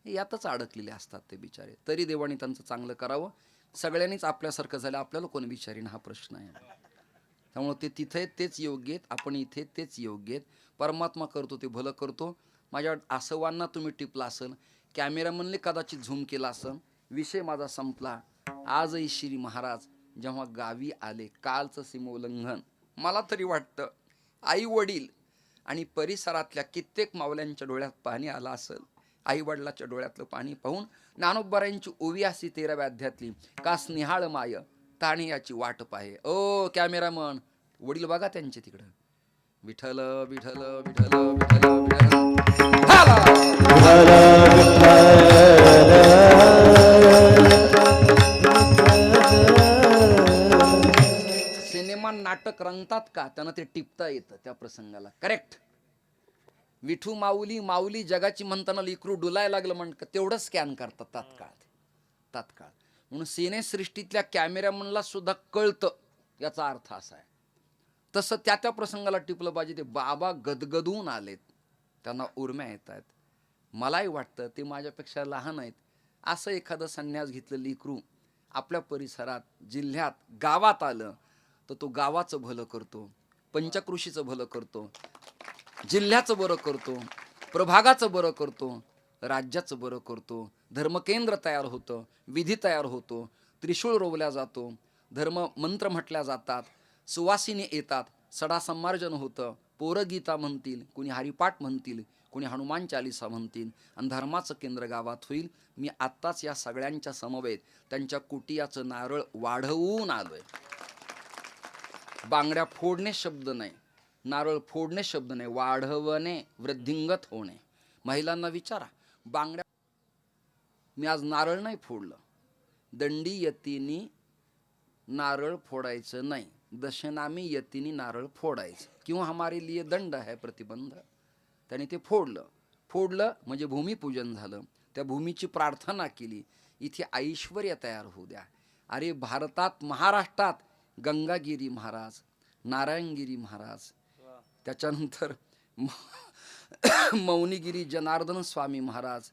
यातच अडकलेले असतात ते बिचारे. तरी देवाने त्यांचं चांगलं करावं. सगळ्यांनीच आपल्यासारखं झालं, आपल्याला कोण विचारीन हा प्रश्न आहे. त्यामुळे ते तिथे तेच योग्य आहेत, आपण इथे तेच योग्य आहेत. परमात्मा करतो ते भलं करतो. माझ्या आसवांना तुम्ही टिपला असेल, कॅमेरामनने कदाचित झूम केला असेल. विषय माझा संपला. आजही श्री महाराज जेव्हा गावी आले, कालचं सीमोल्लंघन, मला तरी वाटतं आई वडील आणि परिसरातल्या कित्येक मावल्यांच्या डोळ्यात पाणी आलं असेल. आई वडिलाच्या डोळ्यातलं पाणी पाहून ज्ञानोबरायांची ओवी अशी 13व्या अध्यायातली, का स्नेहाळ माय ताणी याची वाट पाहे. ओ कॅमेरामन, वडील बघा त्यांचे तिकडं. विठ्ठल विठ्ठल विठ्ठल विठ्ठल सिनेमा नाटक रंगतात का? त्यांना ते टिपता येतं त्या प्रसंगाला. करेक्ट. विठू माऊली माऊली जगाची म्हणताना लिकरू डुलायला लागलं म्हणतं, तेवढं स्कॅन करतात तात्काळ. म्हणून सिनेसृष्टीतल्या कॅमेरामनला सुद्धा कळतं याचा अर्थ असा आहे. तसं त्या प्रसंगाला टिपलं पाहिजे. ते बाबा गदगदून आलेत, त्यांना उर्म्या येत आहेत. मलाही वाटतं ते माझ्यापेक्षा लहान आहेत. असं एखादं संन्यास घेतलं लिकरू आपल्या परिसरात, जिल्ह्यात, गावात आलं तर तो गावाचं भलं करतो, पंचकृषीचं भलं करतो, जिल्ह्याचं बरं करतो, प्रभागाचं बरं करतो, राज्याचं बरं करतो. धर्मकेंद्र तयार होतं, विधी तयार होतो, त्रिशूळ रोवल्या जातो, धर्म मंत्र म्हटल्या जातात, सुवासिनी येतात, सडा संमार्जन होतं, पोरं गीता म्हणतील, कोणी हरिपाठ म्हणतील, कोणी हनुमान चालिसा म्हणतील आणि धर्माचं केंद्र गावात होईल. मी आत्ताच या सगळ्यांच्या समवेत त्यांच्या कुटियाचं नारळ वाढवून आलोय. बांगड्या फोडणे शब्द नाही, नारळ फोडणे शब्द नाही, वाढवणे, वृद्धिंगत होणे. महिलांना विचारा, बांगड्या मी आज नारळ नाही फोडलं. दंडी यतीनी नारळ फोडायचं नाही, दशनामी यतीनी नारळ फोडायचं. क्यों? हमारे लिए दंड है, प्रतिबंध. त्याने ते फोडलं म्हणजे भूमिपूजन झालं. त्या भूमीची प्रार्थना केली, इथे ऐश्वर्य तयार होऊ द्या. अरे भारतात, महाराष्ट्रात गंगागिरी महाराज, नारायणगिरी महाराज, त्याच्यानंतर मौनीगिरी जनार्दन स्वामी महाराज,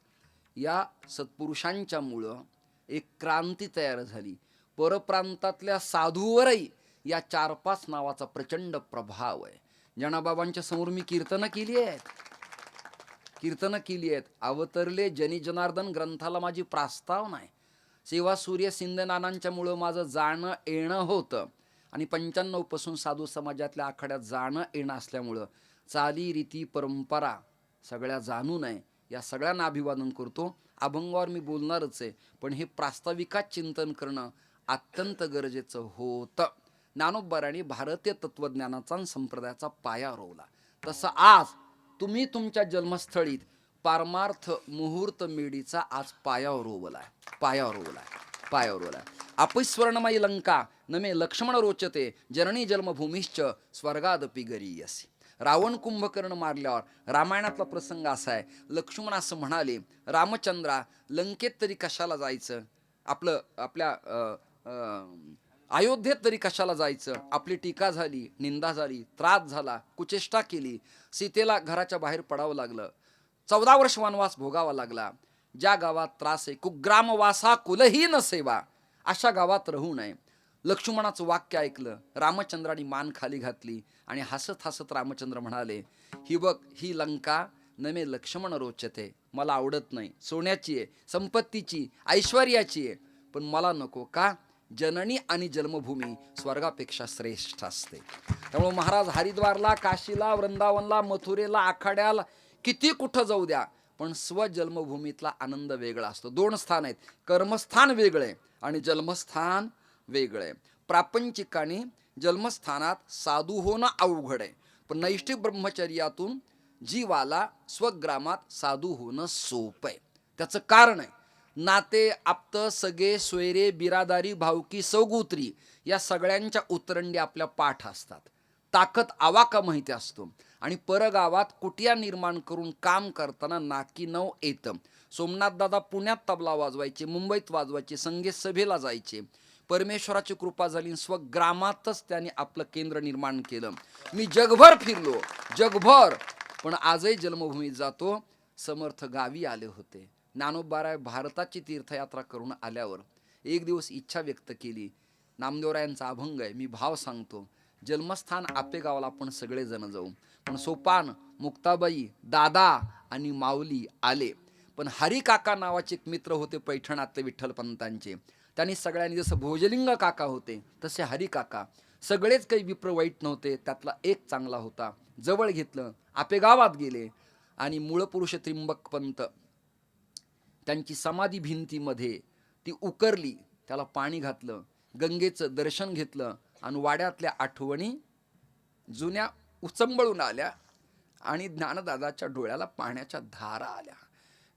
या सत्पुरुषांच्या मुळं एक क्रांती तयार झाली. परप्रांतातल्या साधूवरही या 4-5 नावाचा प्रचंड प्रभाव आहे. जनाबाबांच्या समोर मी कीर्तनं केली आहेत. अवतरले जनी जनार्दन ग्रंथाला माझी प्रास्ताव नाही. सेवा सूर्य सिंधनानांच्या मुळं माझं जाणं येणं होतं आणि 95 पासून साधू समाजातल्या आखाड्यात जाणं येणं असल्यामुळं चाली रीती परंपरा सगळ्या जाणू नये. या सगळ्यांना अभिवादन करतो. अभंगावर मी बोलणारच आहे, पण हे प्रास्ताविकात चिंतन करणं अत्यंत गरजेचं होतं. ज्ञानोबांनी भारतीय तत्वज्ञानाचा आणि संप्रदायाचा पाया रोवला. तसं आज तुम्ही तुमच्या जन्मस्थळीत पारमार्थ मुहूर्त मेढीचा आज पायावर रोवलाय. अपस्वर्णमयी लंका नमे लक्ष्मण रोचते, जननी जन्मभूमीश्च स्वर्गादपि गरीयसी. रावण कुंभकर्ण मारल्यावर रामायणातला प्रसंग असा आहे, लक्ष्मण असं म्हणाले, रामचंद्रा लंकेत तरी कशाला जायचं, आपल्या अयोध्येत तरी कशाला जायचं. आपली टीका झाली, निंदा झाली, त्रास झाला, कुचेष्टा केली, सीतेला घराच्या बाहेर पडावं लागलं, 14 वर्ष वनवास भोगावा लागला. ज्या गावात त्रास आहे, कुग्रामवासा कुलहीन सेवा, अशा गावात राहू नये. लक्ष्मणाचं वाक्य ऐकलं, रामचंद्राने मान खाली घातली आणि हसत हसत रामचंद्र म्हणाले, ही बघ, ही लंका नमे लक्ष्मण रोचते, मला आवडत नाही, सोन्याची आहे, संपत्तीची, ऐश्वर्याची आहे, पण मला नको. का? जननी आणि जन्मभूमी स्वर्गापेक्षा श्रेष्ठ असते. त्यामुळे महाराज हरिद्वारला, काशीला, वृंदावनला, मथुरेला, आखाड्याला, किती कुठं जाऊ द्या, पण स्वजन्मभूमीतला आनंद वेगळा असतो. 2 स्थान आहेत, कर्मस्थान वेगळे आणि जन्मस्थान वेगळे. प्रापंचिकाने जन्मस्थानात साधू होणं अवघड आहे, पण नैष्ठिक ब्रह्मचर्यातून जीवाला स्वग्रामात साधू होणं सोपं आहे. त्याचं कारण आहे, नाते, आप्त, सगळे, सोयरे, बिरादारी, भावकी, सौगोत्री या सगळ्यांच्या उतरंडी आपल्या पाठ असतात. ताकद आवाका माहिती असतो आणि परगावात कुटिया निर्माण करून काम करताना नाकी नव येतं. सोमनाथ दादा पुण्यात तबला वाजवायचे, मुंबईत वाजवायचे, संगीत सभेला जायचे. परमेश्वराची कृपा झाली, स्वग्रामातच त्यांनी आपलं केंद्र निर्माण केलं. मी जगभर फिरलो, जगभर, पण आजही जन्मभूमीत जातो. समर्थ गावी आले होते. ज्ञानोबाराय भारताची तीर्थयात्रा करून आल्यावर एक दिवस इच्छा व्यक्त केली, नामदेवरायांचा अभंग आहे, मी भाव सांगतो. जन्मस्थान आपेगावला आपण सगळेजण जाऊ, पण सोपान, मुक्ताबाई, दादा आणि माऊली आले. पण हरिकाका नावाचे एक मित्र होते पैठणातले विठ्ठलपंतांचे. त्यांनी सगळ्यांनी, जसं भोजलिंग काका होते तसे हरिकाका, सगळेच काही विप्र वाईट नव्हते, त्यातला एक चांगला होता. जवळ घेतलं, आपेगावात गेले आणि मूळपुरुष त्रिंबक पंत त्यांची समाधी भिंतीमध्ये ती उकरली, त्याला पाणी घातलं, गंगेचं दर्शन घेतलं आणि वाड्यातल्या आठवणी जुन्या उचंबळून आल्या आणि ज्ञानदादाच्या डोळ्याला पाण्याच्या धारा आल्या.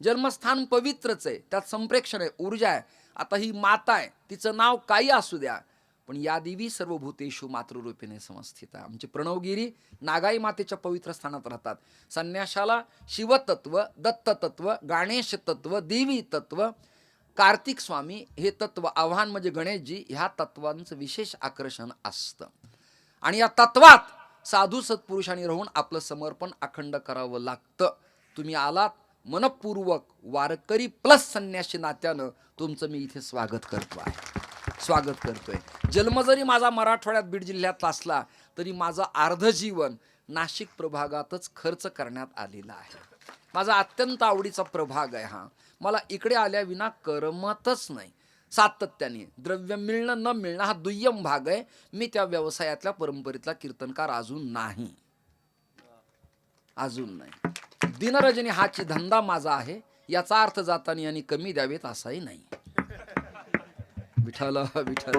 जन्मस्थान पवित्रच आहे, त्यात संप्रेक्षण आहे, ऊर्जा आहे. आता ही माता आहे, तिचं नाव काही असू द्या, पण या देवी सर्वभूतेषु मातृरूपिणे समस्थिता. आमचे प्रणवगिरी नागाई मातेच्या पवित्र स्थानात राहतात. संन्याशाला शिवतत्व, दत्ततत्व, गणेश तत्व, देवी तत्व, कार्तिक स्वामी हे तत्व, आव्हान म्हणजे गणेशजी, ह्या तत्वांचं विशेष आकर्षण असतं. आणि या तत्वात साधू सत्पुरुषांनी राहून आपलं समर्पण अखंड करावं लागतं. तुम्ही आलात मनपूर्वक, वारकरी प्लस संन्यासी नात्यानं तुमचं मी इथे स्वागत करतो आहे. स्वागत करतोय. जन्म जरी माझा मराठवाड्यात बीड जिल्ह्यात असला तरी माझं अर्ध जीवन नाशिक प्रभागातच खर्च करण्यात आलेला आहे. माझा अत्यंत आवडीचा प्रभाग आहे हा. मला इकडे आल्याविना करमतच नाही. सातत्याने द्रव्य मिळणं न मिळणं हा दुय्यम भाग आहे. मी त्या व्यवसायातल्या परंपरेतला कीर्तनकार अजून नाही. दिनरजनी हाची धंदा माझा आहे याचा अर्थ जाताना यांनी कमी द्यावेत असाही नाही. विठ्ठल विठ्ठल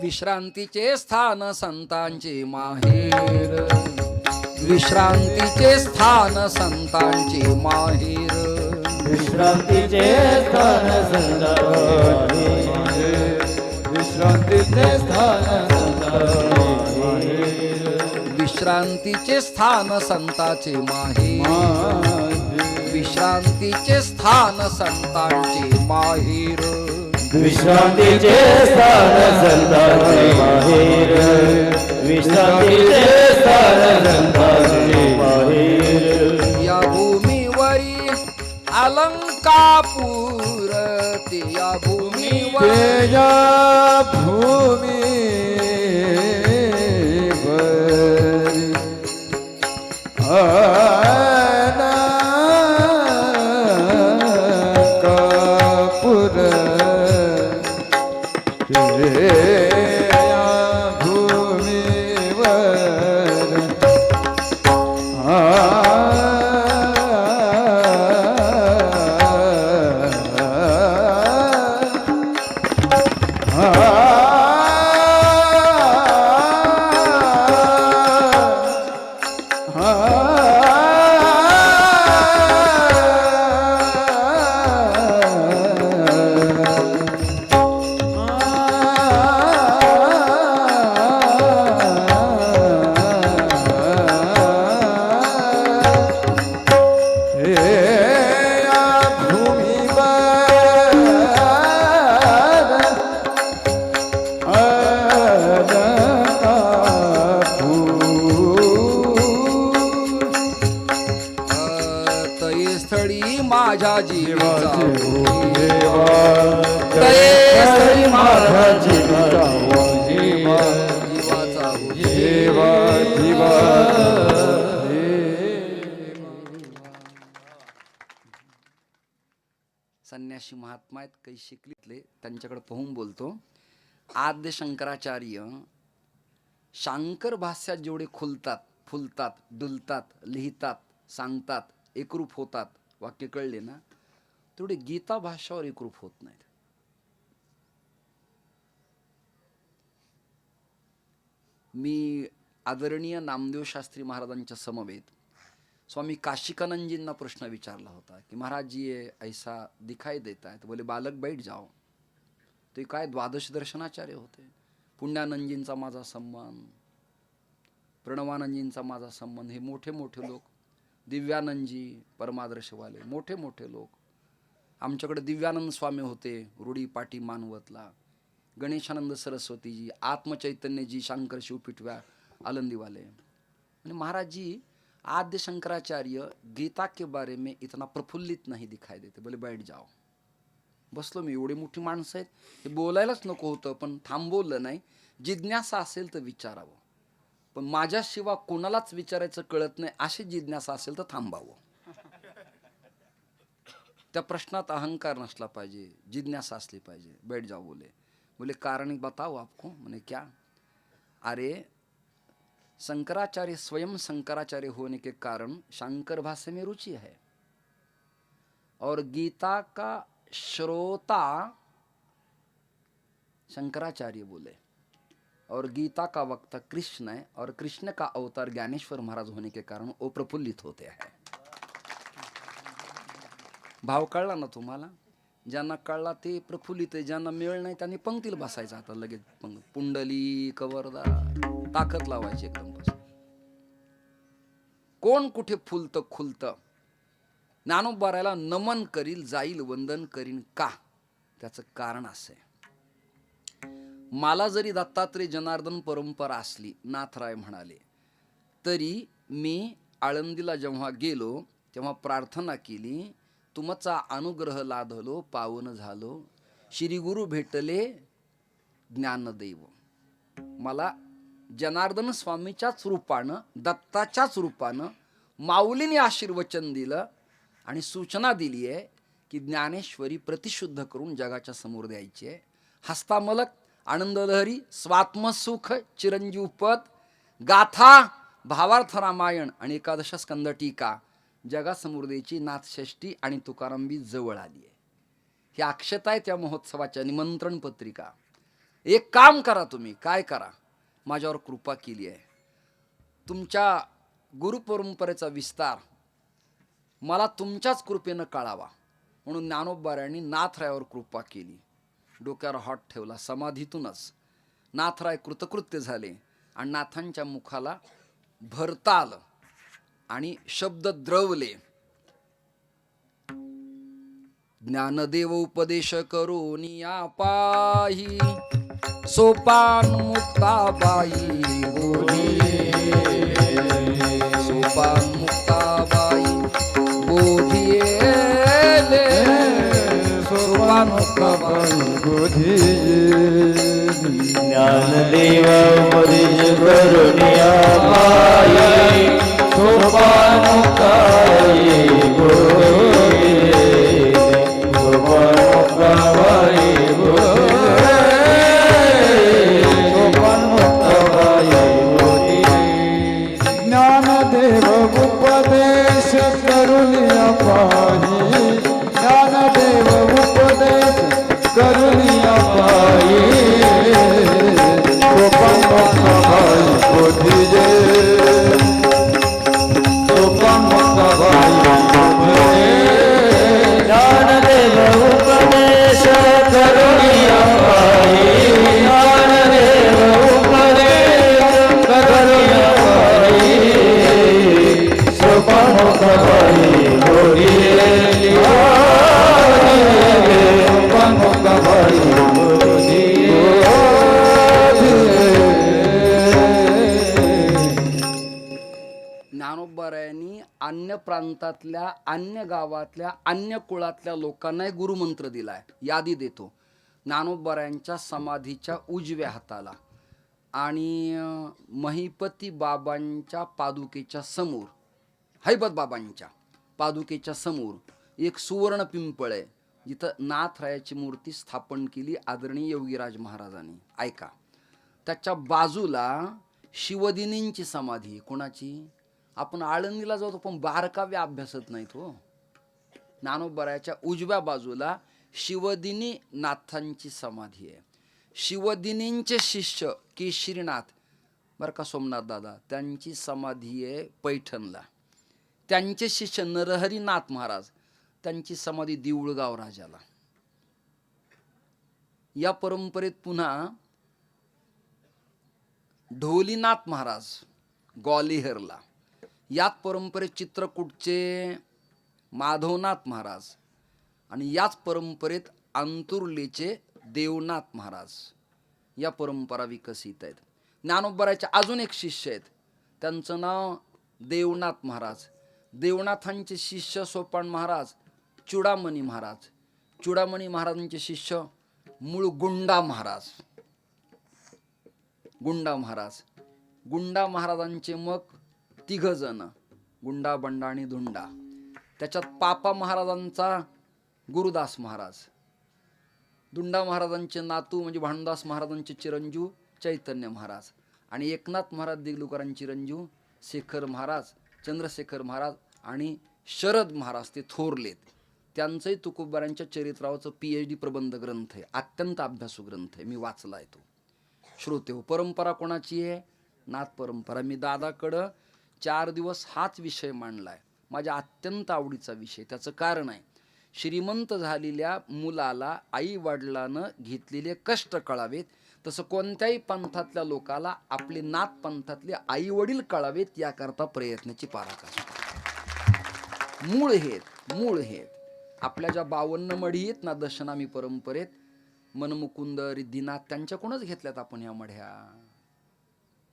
विश्रांतीचे स्थान संतांचे माहेर, विश्रांतीचे स्थान संतांचे माहेर, विश्रांतीचे स्थान संतांचे माहेर, विश्रांतीचे स्थान संतांचे माहेर, विश्रांतीचे स्थान संतांचे माहेर, विश्रांतीचे स्थान संतांचे माहेर, विश्रांतीचे स्थान संतांचे माहेर, विश्रांतीचे स्थान संतांचे माहेर. या भूमीवरी अलंकापूर ते या भूमीवर या भूमी स्थळी माझ्या जीवाचा स्थळी माझ्या जीवाचा जीवा जीवा. संन्यासी महात्मा आहेत काही शिकलीतले त्यांच्याकडे पाहून बोलतो. आद्य शंकराचार्य शांकर भाष्यात जेवढे खुलतात, फुलतात, डुलतात, लिहितात, सांगतात, एकरूप होतात, वाक्य कळले ना, तेवढे गीता भाष्यावर एकरूप होत नाहीत. मी आदरणीय नामदेव शास्त्री महाराजांच्या समवेत स्वामी काशिकानंदजींना प्रश्न विचारला होता की महाराज जी ऐसा दिखाई देता है, तो बोले बालक बैठ जाओ. ते काय द्वादश दर्शनाचार्य होते. पुण्यानंदजींचा माझा संबंध, प्रणवानंदजींचा माझा संबंध, हे मोठे मोठे लोक, दिव्यानंदजी परमादर्शवाले मोठे मोठे लोक. आमच्याकडे दिव्यानंद स्वामी होते रुडी पाटी मानवतला, गणेशानंद सरस्वतीजी, आत्मचैतन्यजी शंकर शिवपिठव्या आलंदीवाले. आणि महाराज जी आद्य शंकराचार्य गीता के बारे में इतना प्रफुल्लित नहीं दिखाई देते, बोले बैठ जाओ. बसलो मी. एवढी मोठी माणसं आहेत, हे बोलायलाच नको होतं पण थांबवलं नाही. जिज्ञासा असेल तर विचारावं, पण माझ्याशिवाय कोणालाच विचारायचं कळत नाही अशी जिज्ञासा असेल तर थांबावं. त्या प्रश्नात अहंकार नसला पाहिजे, जिज्ञासा असली पाहिजे. बैठ जाओ बोले. बोले कारण बताओ आपको. मैंने क्या? अरे शंकराचार्य स्वयं शंकराचार्य होने के कारण शंकर भाष्य में रुचि है और गीता का श्रोता शंकराचार्य बोले और गीता का वक्ता कृष्ण है और कृष्ण का अवतार ज्ञानेश्वर महाराज होने के कारण वो प्रफुल्लित होते हैं. भाव कळला ना तुम्हाला? ज्यांना कळला ते प्रफुल्लित आहे, ज्यांना मिळलं नाही त्यांनी पंक्तीला बसायचं. आता लगेच पुंडली कवरदा ताकद लावायची एकदम. कोण कुठे फुलतं खुलतं. ज्ञानोबारायला नमन करील, जाईल वंदन करीन का? त्याचं कारण असे मला जरी दत्तात्रय जनार्दन परंपरा असली, नाथराय म्हणाले, तरी मी आळंदीला जेव्हा गेलो तेव्हा प्रार्थना केली, तुमचा अनुग्रह लाधलो पावन झालो, श्री गुरु भेटले ज्ञानदेव. मला जनार्दन स्वामीच्याच रूपानं, दत्ताच्याच रूपानं माऊलीने आशीर्वचन दिलं आणि सूचना दिली आहे की ज्ञानेश्वरी प्रतिशुद्ध करून जगाच्या समोर द्यायची आहे. हस्तामलक आनंदलहरी स्वात्मसुख चिरंजीव पद गाथा भावार्थ रामायण आणि एकादश स्कंद टीका जगासमोर द्यायची. नाथषष्ठी आणि तुकारामबी जवळ आली आहे. ही अक्षता आहे त्या महोत्सवाच्या निमंत्रण पत्रिका. एक काम करा, तुम्ही काय करा, माझ्यावर कृपा केली आहे, तुमच्या गुरुपरंपरेचा विस्तार मला तुमच्याच कृपेनं कळावा म्हणून ज्ञानोबारायांनी नाथरायावर कृपा केली. डोक्यावर हात ठेवला. समाधीतूनच नाथराय कृतकृत्य झाले आणि नाथांच्या मुखाला भरता आलं आणि शब्द द्रवले. ज्ञानदेव उपदेश करून या पाही सोपान मुक्ताबाई बोधिये, सोपान मुक्ताबाई बोधिये, सोपान मुक्ताबाई बोधिये. ज्ञानदेव उपदेश करून या पायी सोपान मुक्ताबाई बोधिये, सोपान मुक्ताबाई उपदेश करुनिया पाही, ज्ञानदेव उपदेश करुनिया पाही, सोपान मुक्ताबाई बोधिये, सोपान मुक्ताबाई बोधिये. ज्ञानदेव उपदेश करुनिया पाही, ज्ञानदेव उपदेश करुनिया पाही, सोपान मुक्ताबाई बोधिये, सोपान मुक्ताबाई बोधिये. ज्ञानोबारायांनी अन्य प्रांतातल्या, अन्य गावातल्या, अन्य कुळातल्या लोकांना गुरुमंत्र दिलाय. यादी देतो. ज्ञानोबारायांच्या समाधीच्या उजव्या हाताला आणि महिपती बाबांच्या पादुकेच्या समोर, हैबत बाबांच्या पादुकेच्या समोर एक सुवर्ण पिंपळ आहे, जिथं नाथरायाची मूर्ती स्थापन केली आदरणीय योगीराज महाराजांनी. ऐका, त्याच्या बाजूला शिवदिनींची समाधी. कोणाची? आपण आळंदीला जातो पण बारकाव्या अभ्यासत नाहीत हो. ज्ञानोबारायाच्या उजव्या बाजूला शिवदिनी नाथांची समाधी आहे. शिवदिनींचे शिष्य केशरीनाथ, बरं का सोमनाथ दादा, त्यांची समाधी आहे पैठणला. त्यांचे शिष्य नरहरीनाथ महाराज, त्यांची समाधी देऊळगाव राजाला. या परंपरेत पुन्हा ढोलीनाथ महाराज ग्वालियरला. याच परंपरेत चित्रकूटचे माधवनाथ महाराज आणि याच परंपरेत अंतुर्लीचे देवनाथ महाराज. या परंपरा विकसित आहेत. ज्ञानोबारायाचे अजून एक शिष्य आहेत, त्यांचं नाव देवनाथ महाराज. देवनाथांचे शिष्य सोपान महाराज, चुडामणी महाराज. चुडामणी महाराजांचे शिष्य मूळ गुंडा महाराज. गुंडा महाराज, गुंडा महाराजांचे मग 3 जण, गुंडा, बंडा आणि धुंडा. त्याच्यात पापा महाराजांचा गुरुदास महाराज, दुंडा महाराजांचे नातू म्हणजे भानुदास महाराजांचे चिरंजीव चैतन्य महाराज आणि एकनाथ महाराज देगलूकरांचे चिरंजीव शेखर महाराज, चंद्रशेखर महाराज आणि शरद महाराज ते थोरलेत. त्यांचंही तुकोबारांच्या चरित्रावरचं PhD प्रबंध ग्रंथ आहे. अत्यंत अभ्यासू ग्रंथ आहे, मी वाचला आहे तो. श्रोते हो, परंपरा कोणाची आहे? नाथ परंपरा. मी दादाकडं 4 दिवस हाच विषय मांडलाय, माझ्या अत्यंत आवडीचा विषय. त्याचं कारण आहे, श्रीमंत झालेल्या मुलाला आई वडिलानं घेतलेले कष्ट कळावेत, तसं कोणत्याही पंथातल्या लोकाला आपले नाथ पंथातले आई वडील कळावेत, याकरता प्रयत्नाची पराकाष्ठा. मूळ हेत आपल्या ज्या 52 मढी आहेत ना दशनामी परंपरेत, मनमुकुंद रिद्धिनाथ त्यांच्याकडूनच घेतल्यात आपण ह्या मढ्या.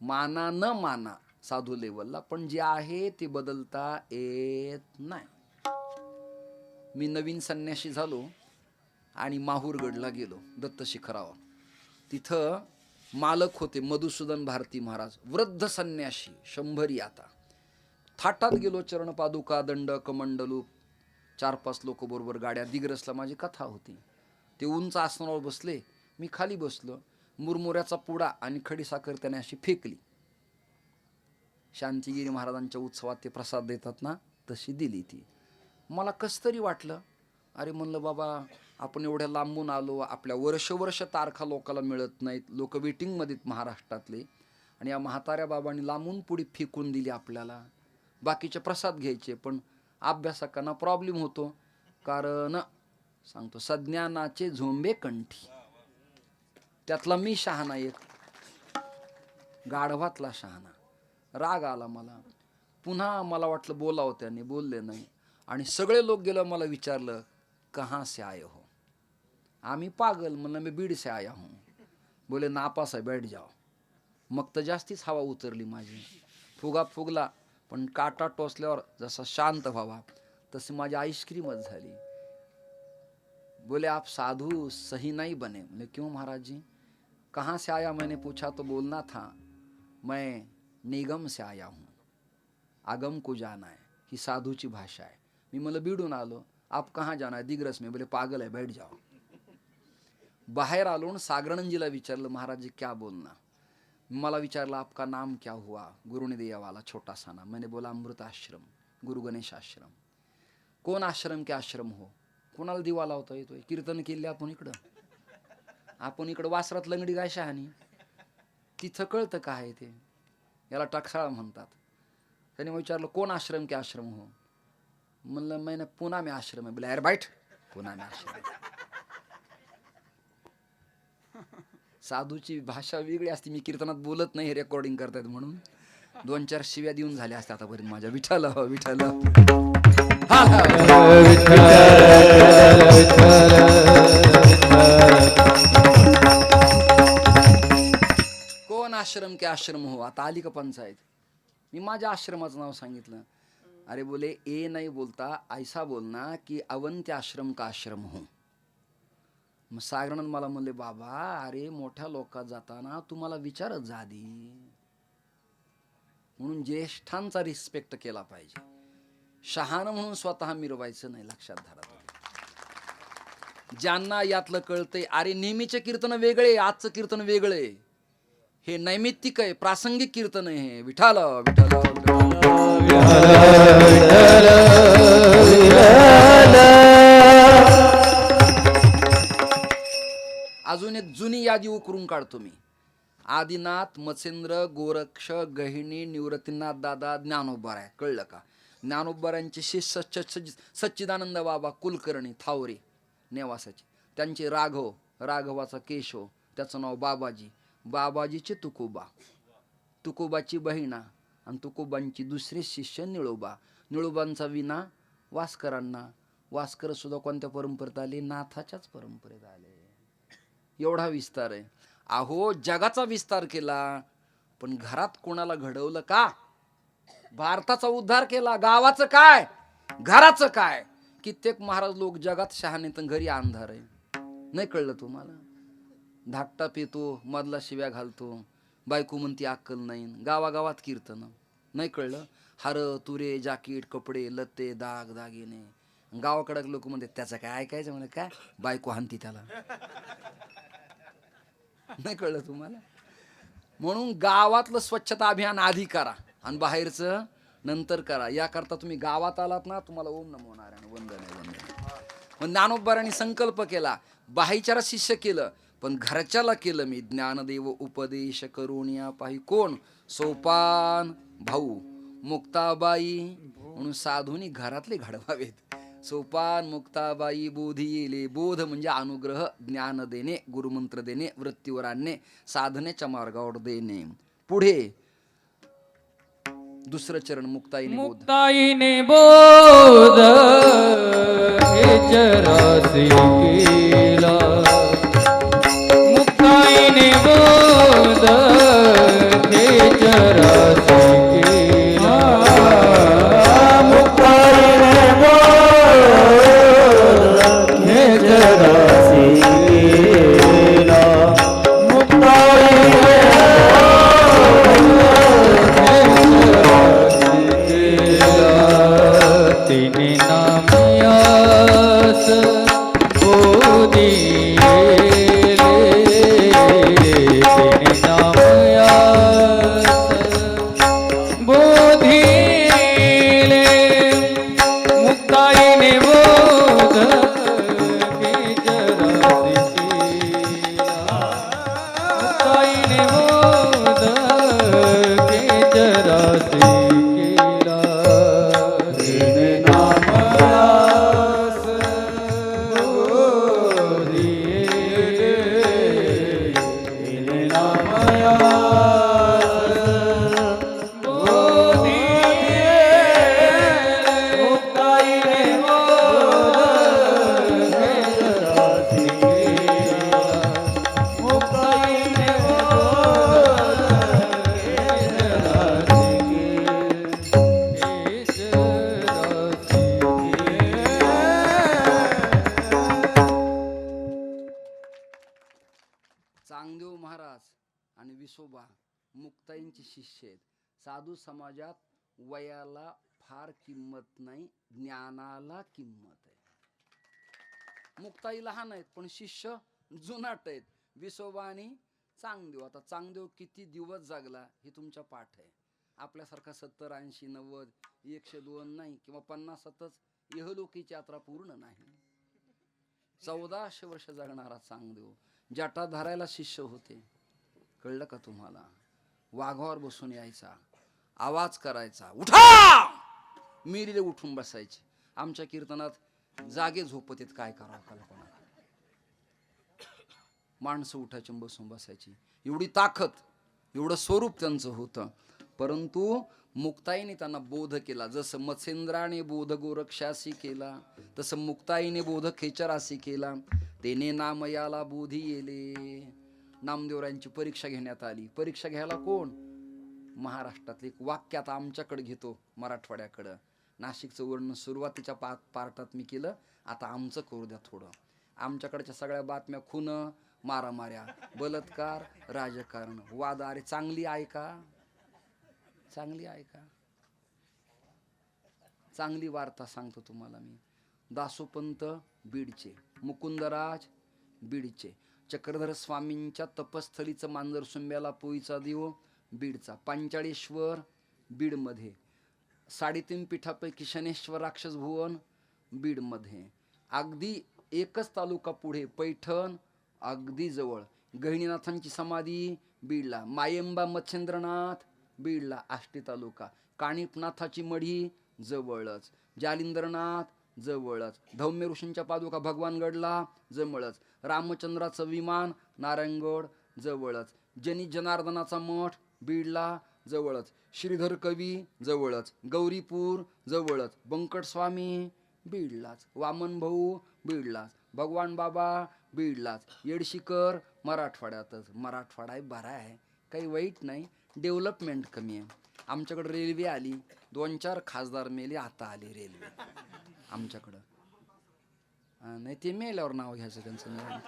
माना न माना साधू लेवलला, पण जे आहे ते बदलता येत नाही. मी नवीन संन्याशी झालो आणि माहूरगडला गेलो दत्त शिखरावर. तिथं मालक होते मधुसूदन भारती महाराज, वृद्ध संन्याशी, 100 आता. थाटात गेलो, चरणपादुका दंड कमंडलू, 4-5 लोक बरोबर गाड्या. दिग्रसला माझी कथा होती. ते उंच आसनावर बसले, मी खाली बसलो. मुरमुऱ्याचा पुडा आणि खडीसाखर त्याने अशी फेकली. शांतिगिरी महाराजांच्या उत्सवात ते प्रसाद देतात ना, तशी दिली ती. मला कसं तरी वाटलं, अरे म्हणलं बाबा आपण एवढ्या लांबून आलो, आपल्या वर्ष तारखा लोकाला मिळत नाहीत, लोक वेटिंगमध्ये महाराष्ट्रातले, आणि या म्हाताऱ्या बाबांनी लांबून पुढे फेकून दिली आपल्याला. बाकीचे प्रसाद घ्यायचे, पण अभ्यासकांना प्रॉब्लेम होतो, कारण सांगतो सज्ञानाचे झोंबे कंठी. त्यातला मी शहाणा, एक गाढवातला शहाणा. राग आला मला. पुन्हा मला वाटलं बोलावं, त्याने बोलले नाही. आणि सगळे लोक गेलं, मला विचारलं कहाँ से आए हो. आम्ही पागल, म्हणलं मी बीड से आया हूँ. बोले नापास है, बैठ जाओ. मग तर जास्तीच हवा उतरली माझी. फुगा फुगला, पण काटा टोचल्यावर जसा शांत व्हावा तशी माझी आईस्क्रीमच झाली. बोले आप साधु सही नहीं बने. बोले क्यों महाराज जी. कहाँ से आया मैंने पूछा तो बोलना था मैं निगम से आया हूँ, आगम को जाना है. ही साधूची भाषा आहे. मी म्हणलं बीडून आलो. आप कहाँ जाना है. दिग्रस में. बोले पागल है, बैठ जाओ. बाहेर आलो, सागरणजीला विचारलं महाराज जी क्या बोलना. मला विचारलं आपका नाम क्या हुआ. गुरु ने दिया वाला छोटा सा नाम. मैंने बोला अमृत आश्रम, गुरु गणेश आश्रम. कोण आश्रम के आश्रम हो. कोणाला दिवा लावता येतोय. कीर्तन केले आपण इकडं वासरात लंगडी गाय शहाणी. तिथं कळतं काय ते. याला टकसाळ म्हणतात. त्याने विचारलं कोण आश्रम के आश्रम हो. म्हणलं मैंने पुणे में आश्रम है. बोले अरे बैठ, पुणे में आश्रम. साधूची भाषा वेगळी असते. मी कीर्तनात बोलत नाही, रेकॉर्डिंग करतायत म्हणून 2-4 शिव्या देऊन झाल्या असत्या आतापर्यंत माझ्या. विठ्ठल विठ्ठल. कोण आश्रम के आश्रम हो. आता आली का पंचायत. मी माझ्या आश्रमाचं नाव सांगितलं. अरे बोले ए नाही बोलता, ऐसा बोलना की अवंत्य आश्रम का आश्रम हो. मग सागरानंद मला म्हणले बाबा अरे मोठ्या लोकात जाताना तुम्हाला विचारत जा आधी. म्हणून ज्येष्ठांचा रिस्पेक्ट केला पाहिजे. शहाणं म्हणून स्वतः मिरवायचं नाही, लक्षात धरा. ज्यांना यातलं कळतंय, अरे नेहमीचे कीर्तन वेगळे, आजचं कीर्तन वेगळे. हे नैमित्तिक आहे, प्रासंगिक कीर्तन आहे. विठाल विठाल अजून एक जुनी यादी उकरून काढतो मी. आदिनाथ, मत्स्येंद्र, गोरक्ष, गहिणी, निवृत्तीनाथ दादा, ज्ञानोबा आहे. कळलं का. ज्ञानोबारांचे शिष्य सच्चिदानंद बाबा कुलकर्णी थावरे नेवासाचे. त्यांचे राघव, राघवाचा केशव, त्याचं नाव बाबाजी, बाबाजीचे तुकोबा, तुकोबाची बहिणा, आणि तुकोबांची दुसरे शिष्य निळोबा. निळोबांचा विना वास्करांना. वास्कर सुद्धा कोणत्या परंपरेत आले. नाथाच्याच परंपरेत आले. एवढा विस्तार आहे. अहो जगाचा विस्तार केला, पण घरात कोणाला घडवलं का. भारताचा उद्धार केला, गावाचं काय, घराचं काय. कित्येक महाराज लोक जगात शहाणे तर घरी अंधार आहे. नाही कळलं तुम्हाला. धाकटा पितो, मधला शिव्या घालतो, बायको म्हणती अक्कल नाही. गावागावात कीर्तन. नाही कळलं. हार तुरे जाकीट कपडे लत्ते दाग दागिने. गावाकडे लोक म्हणते त्याचं काय ऐकायचं. म्हणे काय बायको हानती त्याला. नाही कळलं तुम्हाला. म्हणून गावातलं स्वच्छता अभियान आधी करा आणि बाहेरचं नंतर करा. याकरता तुम्ही गावात आलात ना, तुम्हाला ओम नमो नारायण वंदन आहे वंदन. मग ज्ञानोबारांनी संकल्प केला, बाहेरच्याला शिष्य केलं, पण घरच्याला केलं मी. ज्ञानदेव उपदेश करून या पाही. कोण. सोपान भाऊ मुक्ताबाई. म्हणून साधूनी घरातले घडवावेत. सोपान मुक्ताबाई बोधी येले. बोध म्हणजे अनुग्रह, ज्ञान देणे, गुरुमंत्र देणे, वृत्तीवर आणणे, साधनेच्या मार्गावर देणे. पुढे दुसरं चरण मुक्ताईने बोध. मुक्ताईने बोध हे चरासी केला. तिने नामयास बोधिले तिने नामयास बोधिले मुक्ताईने बोध के जरासी केला मुक्ताईने बोध के जरासी केला तिने नामयास बोधिले तिने नामयास चांगदेव महाराज आणि विसोबा मुक्ताईंचे शिष्य आहेत. साधू समाजात वयाला फार किंमत नाही, ज्ञानाला किंमत आहे. मुक्ताई लहान आहेत पण शिष्य जुनाट आहेत. विसोबा आणि चांगदेव. आता चांगदेव किती दिवस जागला हे तुमच्या पाठ आहे. आपल्यासारखा 70, 80, 90, 102 नाही किंवा 50च इहलोकीची यात्रा पूर्ण नाही. 1400 वर्ष जगणारा चांगदेव जटा धरायला शिष्य होते. कळलं का तुम्हाला? वाघावर बसून यायचा, आवाज करायचा, उठा, मिरीले उठून बसायचे. आमच्या कीर्तनात जागे झोपत येत, काय करावं कल्पना. माणसं उठायची बसून बसायची. एवढी ताकद, एवढं स्वरूप त्यांचं होतं. परंतु मुक्ताईने त्यांना बोध केला. जसं मत्स्येंद्राने बोध गोरक्षासी केला तसं मुक्ताईने बोध खेचरासी केला. तेने नामयाला बोधी येले. नामदेवरांची परीक्षा घेण्यात आली. परीक्षा घ्यायला कोण? महाराष्ट्रातले. एक वाक्य आता आमच्याकडे घेतो, मराठवाड्याकडं. नाशिकचं वर्णन सुरुवातीच्या पार्टात मी केलं, आता आमचं करू द्या थोडं. आमच्याकडच्या सगळ्या बातम्या खून, मारामाऱ्या, बलात्कार, राजकारण, वाद. अरे चांगली ऐका, चांगली ऐका, चांगली वार्ता सांगतो तुम्हाला मी. दासोपंत बीडचे, मुकुंदराज बीडचे, चक्रधर स्वामींच्या तपस्थलीचं मांजर सुंब्याला पोईचा देव बीडचा, पांचाळेश्वर बीडमध्ये, 3.5 पीठापैकी शनेश्वर राक्षस भुवन बीडमध्ये, अगदी एकच तालुका पुढे पैठण अगदी जवळ, गहिनीनाथांची समाधी बीडला, मायंबा मच्छेंद्रनाथ बीडला आष्टी तालुका, काणिपनाथाची मढी जवळच, जालिंदरनाथ जवळच, धौम्य ऋषींच्या पादुका भगवानगडला जवळच, रामचंद्राचं विमान नारायणगड जवळच, जनी जनार्दनाचा मठ बीडला जवळच, श्रीधर कवी जवळच, गौरीपूर जवळच, बंकट स्वामी बीडलाच, वामन भाऊ बीडलाच, भगवान बाबा बीडलाच, येडशीकर मराठवाड्यातच. मराठवाडा बरा आहे, काही वाईट नाही, डेव्हलपमेंट कमी आहे. आमच्याकडे रेल्वे आली, 2-4 खासदार मेले, आता आली रेल्वे आमच्याकडं. नाही ते मेल्यावर नाव घ्यायचं त्यांचं.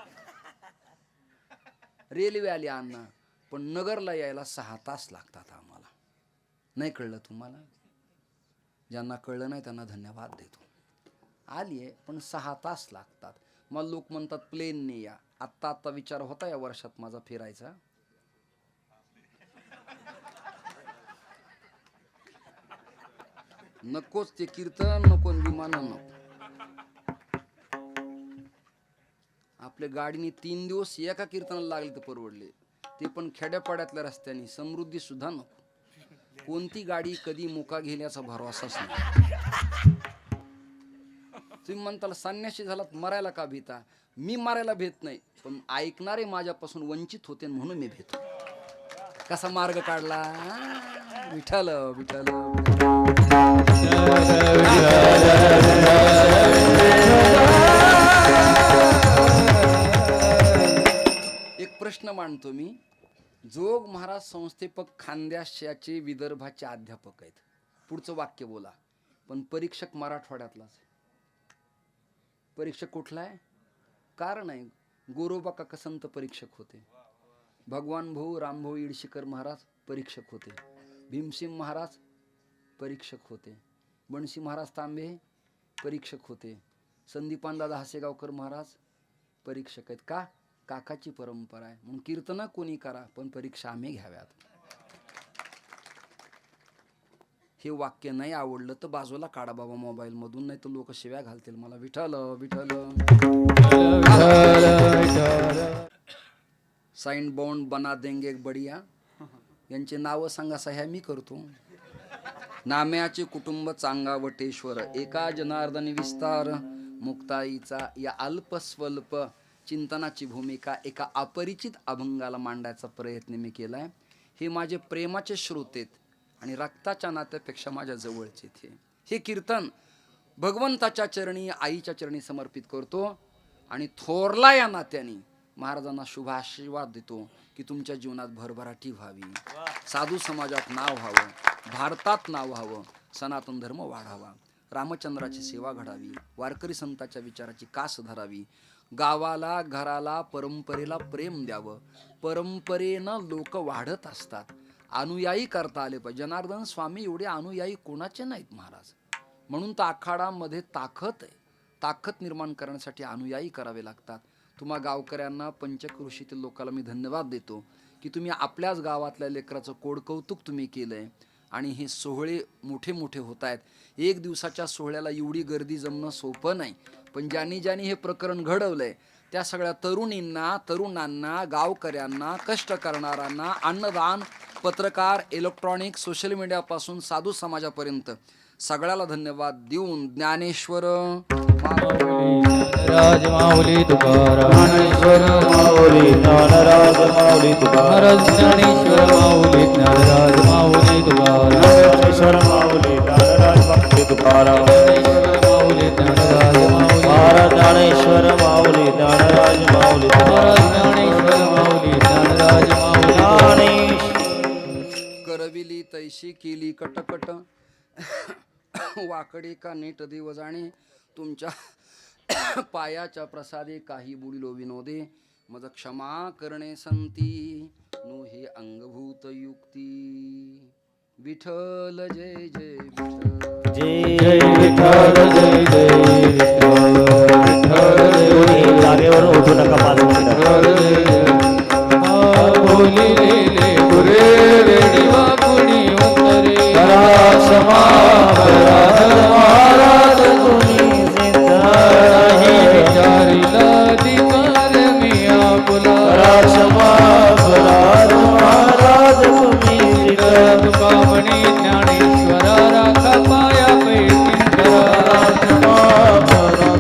रेल्वे आली अण्णा, पण नगरला यायला 6 तास लागतात आम्हाला. नाही कळलं तुम्हाला? ज्यांना कळलं नाही त्यांना धन्यवाद देतो. आली आहे पण 6 तास लागतात. मग लोक म्हणतात प्लेनने या. आत्ता विचार होता या वर्षात माझा फिरायचा. नकोच ते कीर्तन, नको विमान, नको. आपल्या गाडीने 3 दिवस एका कीर्तनाला लागले तर परवडले, ते पण खेड्यापाड्यातल्या रस्त्याने. समृद्धी सुद्धा नको. कोणती गाडी कधी मुका घेईल याचा भरोसाच नाही. तुम्ही म्हणताल संन्यासी झालात, मरायला का भीता? मी मरायला भेट नाही, पण ऐकणारे माझ्यापासून वंचित होते म्हणून मी भेटतो. कसा मार्ग काढला विठ्ठल विठ्ठल. एक प्रश्न मांडतो मी. जोग महाराज संस्थेपक खानदेशाचे विदर्भाचे अध्यापक आहेत. पुढचं वाक्य बोला. पण परीक्षक मराठवाड्यातलाच. परीक्षक कुठला आहे? कारण आहे गोरोबा काका संत परीक्षक होते, भगवान भाऊ रामभाऊ येडशीकर महाराज परीक्षक होते, भीमसिंग महाराज परीक्षक होते, बणसी महाराज तांबे परीक्षक होते. संदीपानदादा हासेगावकर महाराज परीक्षक आहेत. का? काकाची परंपरा आहे म्हणून कीर्तनं कोणी करा पण परीक्षा आम्ही घ्याव्यात. हे वाक्य नाही आवडलं तर बाजूला काढा बाबा मोबाईल मधून, नाही तर लोक शिव्या घालतील मला. विठ्ठल विठ्ठल. साइन बॉन्ड बना देंगे बढिया यांचे नावं सांगा सह्या मी करतो. नाम्याचे कुटुंब चांगावटेश्वर, एका जनार्दनी विस्तार मुक्ताईचा या अल्पस्वल्प चिंतनाची भूमिका एका अपरिचित अभंगाला मांडायचा प्रयत्न मी केलाय. हे माझे प्रेमाचे श्रोतेत आणि रक्ताच्या नात्यापेक्षा माझ्या जवळचे थे. हे कीर्तन भगवंताच्या चरणी, आईच्या चरणी समर्पित करतो आणि थोरला या नात्याने महाराजांना शुभ आशीर्वाद देतो की तुमच्या जीवनात भरभराटी व्हावी, साधू समाजात नाव व्हावं, भारतात नाव व्हावं, सनातन धर्म वाढावा, रामचंद्राची सेवा घडावी, वारकरी संतांच्या विचाराची कास धरावी, गावाला घराला परंपरेला प्रेम द्यावं. परंपरेनं लोक वाढत असतात, अनुयायी करता आले पाहिजे. जनार्दन स्वामी एवढे अनुयायी कोणाचे नाहीत महाराज, म्हणून तर आखाडामध्ये ताकद आहे. ताकद निर्माण करण्यासाठी अनुयायी करावे लागतात. तुम्हा गावकऱ्यांना, पंचक्रोशीतील लोकांना मी धन्यवाद देतो की तुम्ही आपल्याच गावातल्या लेकराचं कोडकौतुक तुम्ही केलंय आणि हे सोहळे मोठे मोठे होत आहेत. एक दिवसाच्या सोहळ्याला एवढी गर्दी जमणं सोपं नाही, पण ज्यांनी ज्यांनी हे प्रकरण घडवलंय त्या सगळ्या तरुणांना, गावकऱ्यांना, कष्ट करणाऱ्यांना, अन्नदान, पत्रकार, इलेक्ट्रॉनिक, सोशल मीडियापासून साधू समाजापर्यंत सगळ्याला धन्यवाद देऊन ज्ञानेश्वर राज माऊली तुकाराम, ज्ञानेश्वर माऊली ज्ञानराज माऊली तुकाराम, ज्ञानेश्वर माऊली ज्ञानराज माऊली तुकाराम, ज्ञानेश्वर माऊली ज्ञानराज माऊली तुकाराम, माऊली ज्ञानराज माऊली महाराज, ज्ञानेश्वर माऊली ज्ञानराज माऊली तुकाराम, ज्ञानेश्वर माऊली ज्ञानराज माऊली. करविली तैशी केली कटकट वाकडे का नीट देव जाणे, तुमच्या पायाच्या प्रसादे काही बुडिलो विनोदे, मज क्षमा करणे संती नो हे अंगभूत युक्ती. विठ्ठल जय जय विठ्ठल, जय विठ्ठल, जय जय विठ्ठल, जागेवर उठू नका 5 मिनिटं. बोलिले गुरे रेडी वाकुणी उतरे, करा क्षमा करा महाराज तुम्ही नाही विचारिला अधिकार मी आपुला, करा क्षमा करा महाराज तुम्ही तुकामणी ज्ञानेश्वरा राखा पाया पैठी करा क्षमा करा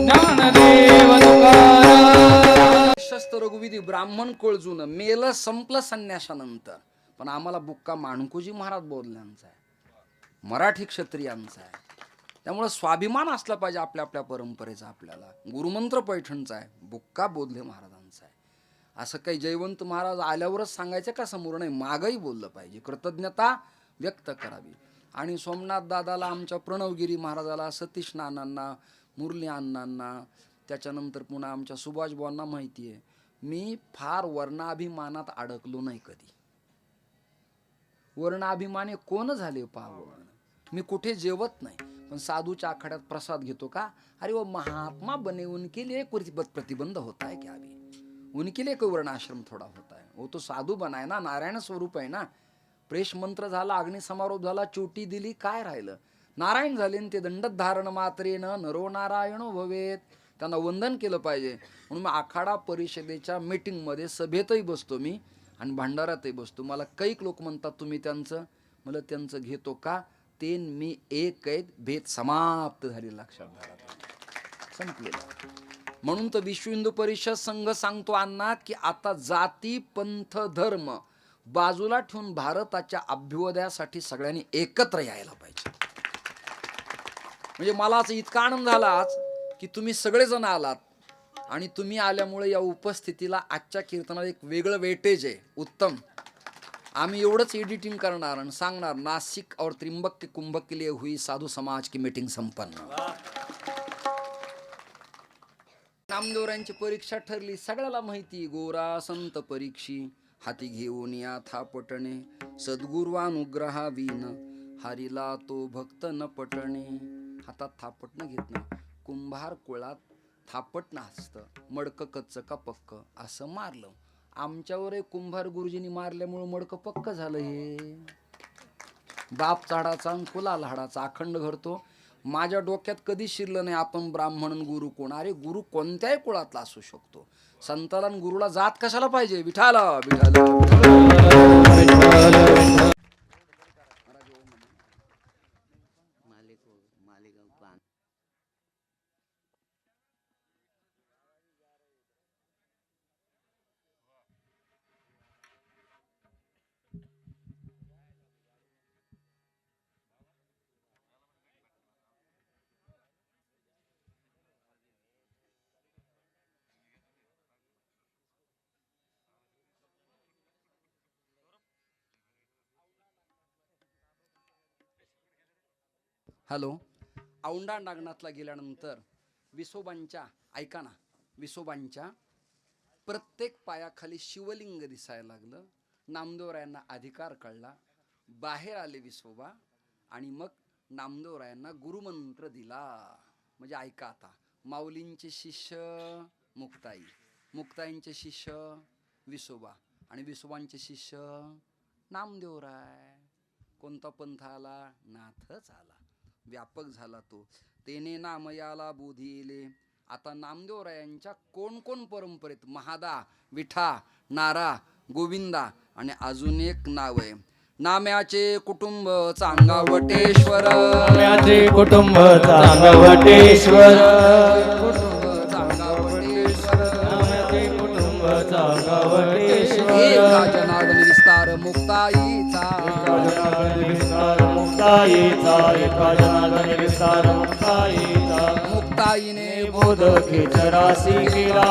ज्ञानदेव तुकाराम. शस्त्र रघुविधी ब्राह्मण कोळजून मेलं संपलं संन्यासानंतर, पण आम्हाला बुक्का माणकोजी महाराज बोधल्यांचा आहे, मराठी क्षत्रियांचा आहे. त्यामुळे स्वाभिमान असला पाहिजे आपल्या आपल्या परंपरेचा. आपल्याला गुरुमंत्र पैठणचा आहे, बुक्का बोधले महाराजांचा आहे. असं काही जयवंत महाराज आल्यावरच सांगायचं का समोर नाही, मागही बोललं पाहिजे, कृतज्ञता व्यक्त करावी. आणि सोमनाथ दादाला, आमच्या प्रणवगिरी महाराजाला, सतीश नानांना, मुरली अण्णांना, त्याच्यानंतर पुन्हा आमच्या सुभाष बुवांना माहिती आहे मी फार वर्णाभिमानात अडकलो नाही कधी. वर्णाभिमाने कोण झाले पावन, मी कुठे जेवत नाही पण साधूच्या आखाड्यात प्रसाद घेतो का, अरे वो महात्मा बने उनके लिए कुछ प्रतिबंध होता है क्या, अभी उनके लिए कोई वर्णाश्रम थोड़ा होता है, वो तो साधू बनाय ना, नारायण स्वरूप आहे ना. प्रेष मंत्र झाला, अग्नि समारोप झाला, चोटी दिली, काय राहिलं, नारायण झाले. ते दंडत धारण मात्रेन नरो नारायणो भवेत, त्यांना वंदन केलं पाहिजे. म्हणून मी आखाडा परिषदेच्या मीटिंगमध्ये सभेतही बसतो मी आणि भांडारातही बसतो. मला कैक लोक म्हणतात तुम्ही त्यांचं, मला त्यांचं घेतो का, ते मी एक आहेत, भेद समाप्त झाली, लक्षात घाला, संपलेलं. म्हणून तर विश्व हिंदू परिषद संघ सांगतो अण्णा की आता जाती पंथ धर्म बाजूला ठेवून भारताच्या अभ्युदयासाठी सगळ्यांनी एकत्र यायला पाहिजे. म्हणजे मला आज इतका आनंद झाला आज की तुम्ही सगळेजण आलात आणि तुम्ही आल्यामुळे या उपस्थितीला आजच्या कीर्तनाला एक वेगळं वेटेज आहे. उत्तम. आम्ही एवढंच एडिटिंग करणार आणि सांगणार, नासिक और त्रिंबक के कुंभक के लिए हुई साधू समाज की मीटिंग संपन्न. नामदेवरांची परीक्षा ठरली, सगळ्याला माहिती, गोरा संत परीक्षी हाती घेऊन या थापटणे, सद्गुरु अनुग्रहावीन हरिला तो भक्त न पटणे. हातात थापटणं घेत नाही. कुंभार कुळात थापटणं असतं. मडकं कच्चं का पक्क असं मारलं. आमच्यावर कुंभार गुरुजींनी मारल्यामुळं मडकं पक्क झालं. हे बाप चाडाचा आणि कुला लाडाचा अखंड घडतो. माझ्या डोक्यात कधी शिरलं नाही आपण ब्राह्मण गुरु कोण. अरे गुरु कोणत्याही कुळातला असू शकतो. संताला आणि गुरुला जात कशाला पाहिजे. विठाला विठाला हॅलो. औंढा नागनाथला गेल्यानंतर विसोबांच्या ऐका ना, विसोबांच्या प्रत्येक पायाखाली शिवलिंग दिसायला लागलं. नामदेवरायांना अधिकार कळला. बाहेर आले विसोबा आणि मग नामदेवरायांना गुरुमंत्र दिला. म्हणजे ऐका आता, माऊलींचे शिष्य मुक्ताई, मुक्ताईंचे शिष्य विसोबा आणि विसोबांचे शिष्य नामदेवराय. कोणता पंथ आला? नाथच आला. व्यापक झाला तो. तेने नामयाला बोधी येले. आता नामदेवरायांच्या कोण कोण परंपरेत महादा, विठा, नारा, गोविंदा आणि अजून एक नाव आहे. नाम्याचे कुटुंब चांगावटेश्वर. नाम्याचे कुटुंब चांगावटेश्वर. नाम्याचे कुटुंब चांगावटेश्वर. एका जनार्दन विस्तार मुक्ताईचा. मुक्ताईचा एका जनार्दन विस्तार मुक्ताईचा. मुक्ताईने बोधकेच राशी केला.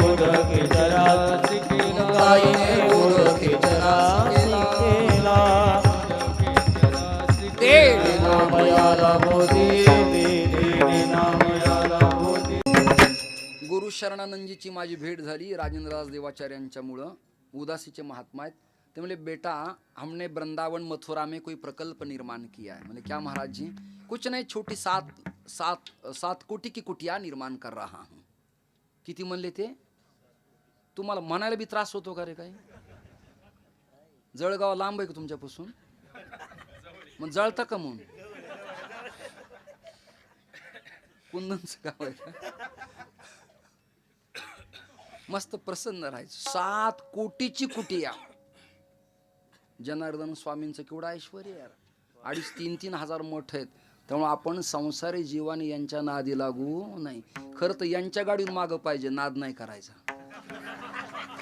बोधकेच राशी केला. मुक्ताईने बोधकेच राशी केला. तेने नामयाला बोधी. नामयाला बोधी. गुरु शरणानंदजीची माझी भेट झाली राजेंद्रदास देवाचार्यांच्यामुळं. उदासीचे महात्मा आहेत. ते बोले बेटा हमने वृंदावन मथुरा में कोई प्रकल्प निर्माण किया है. मैंने क्या महाराज जी? कुछ नहीं, छोटी सात कोटी की कुटिया निर्माण कर रहा हूँ. किती म्हणले ते? तुम्हाला म्हणायला बी त्रास होतो का रे? काही जळगाव लांब आहे का तुमच्यापासून? मग जळता का म्हणून? कुंदनचं गाव आहे का? मस्त प्रसन्न राहायचं. 7 कोटीची कुटिया. जनार्दन स्वामींचं केवढं ऐश्वर यार. 2,500-3,000 हजार मठ आहेत. त्यामुळे आपण संसारी जीवाने यांच्या नादी लागू नाही. खरं तर यांच्या गाडीवर मागं पाहिजे, नाद नाही करायचा.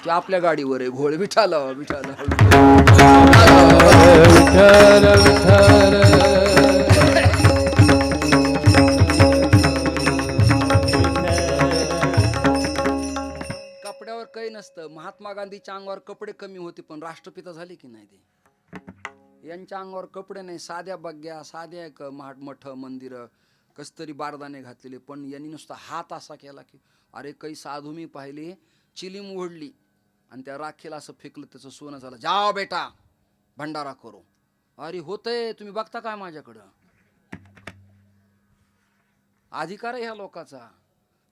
की आपल्या गाडीवर आहे घोळ. विठाला विठाला कपड्यावर काही नसतं. महात्मा गांधीच्या अंगावर कपडे कमी होते पण राष्ट्रपिता झाले की नाही ते. यांच्या अंगावर कपडे नाही, साध्या बग्या, साध्या एक मठ मंदिर, कस्तरी बारदाने घातलेले. पण यांनी नुसता हात असा केला की अरे काही साधू मी पाहिले, चिलीम ओढली आणि त्या राखेला असं फेकलं, त्याचं सोनं झालं. जाओ बेटा भंडारा करो. अरे होतंय, तुम्ही बघता काय माझ्याकडं? अधिकार आहे ह्या लोकाचा.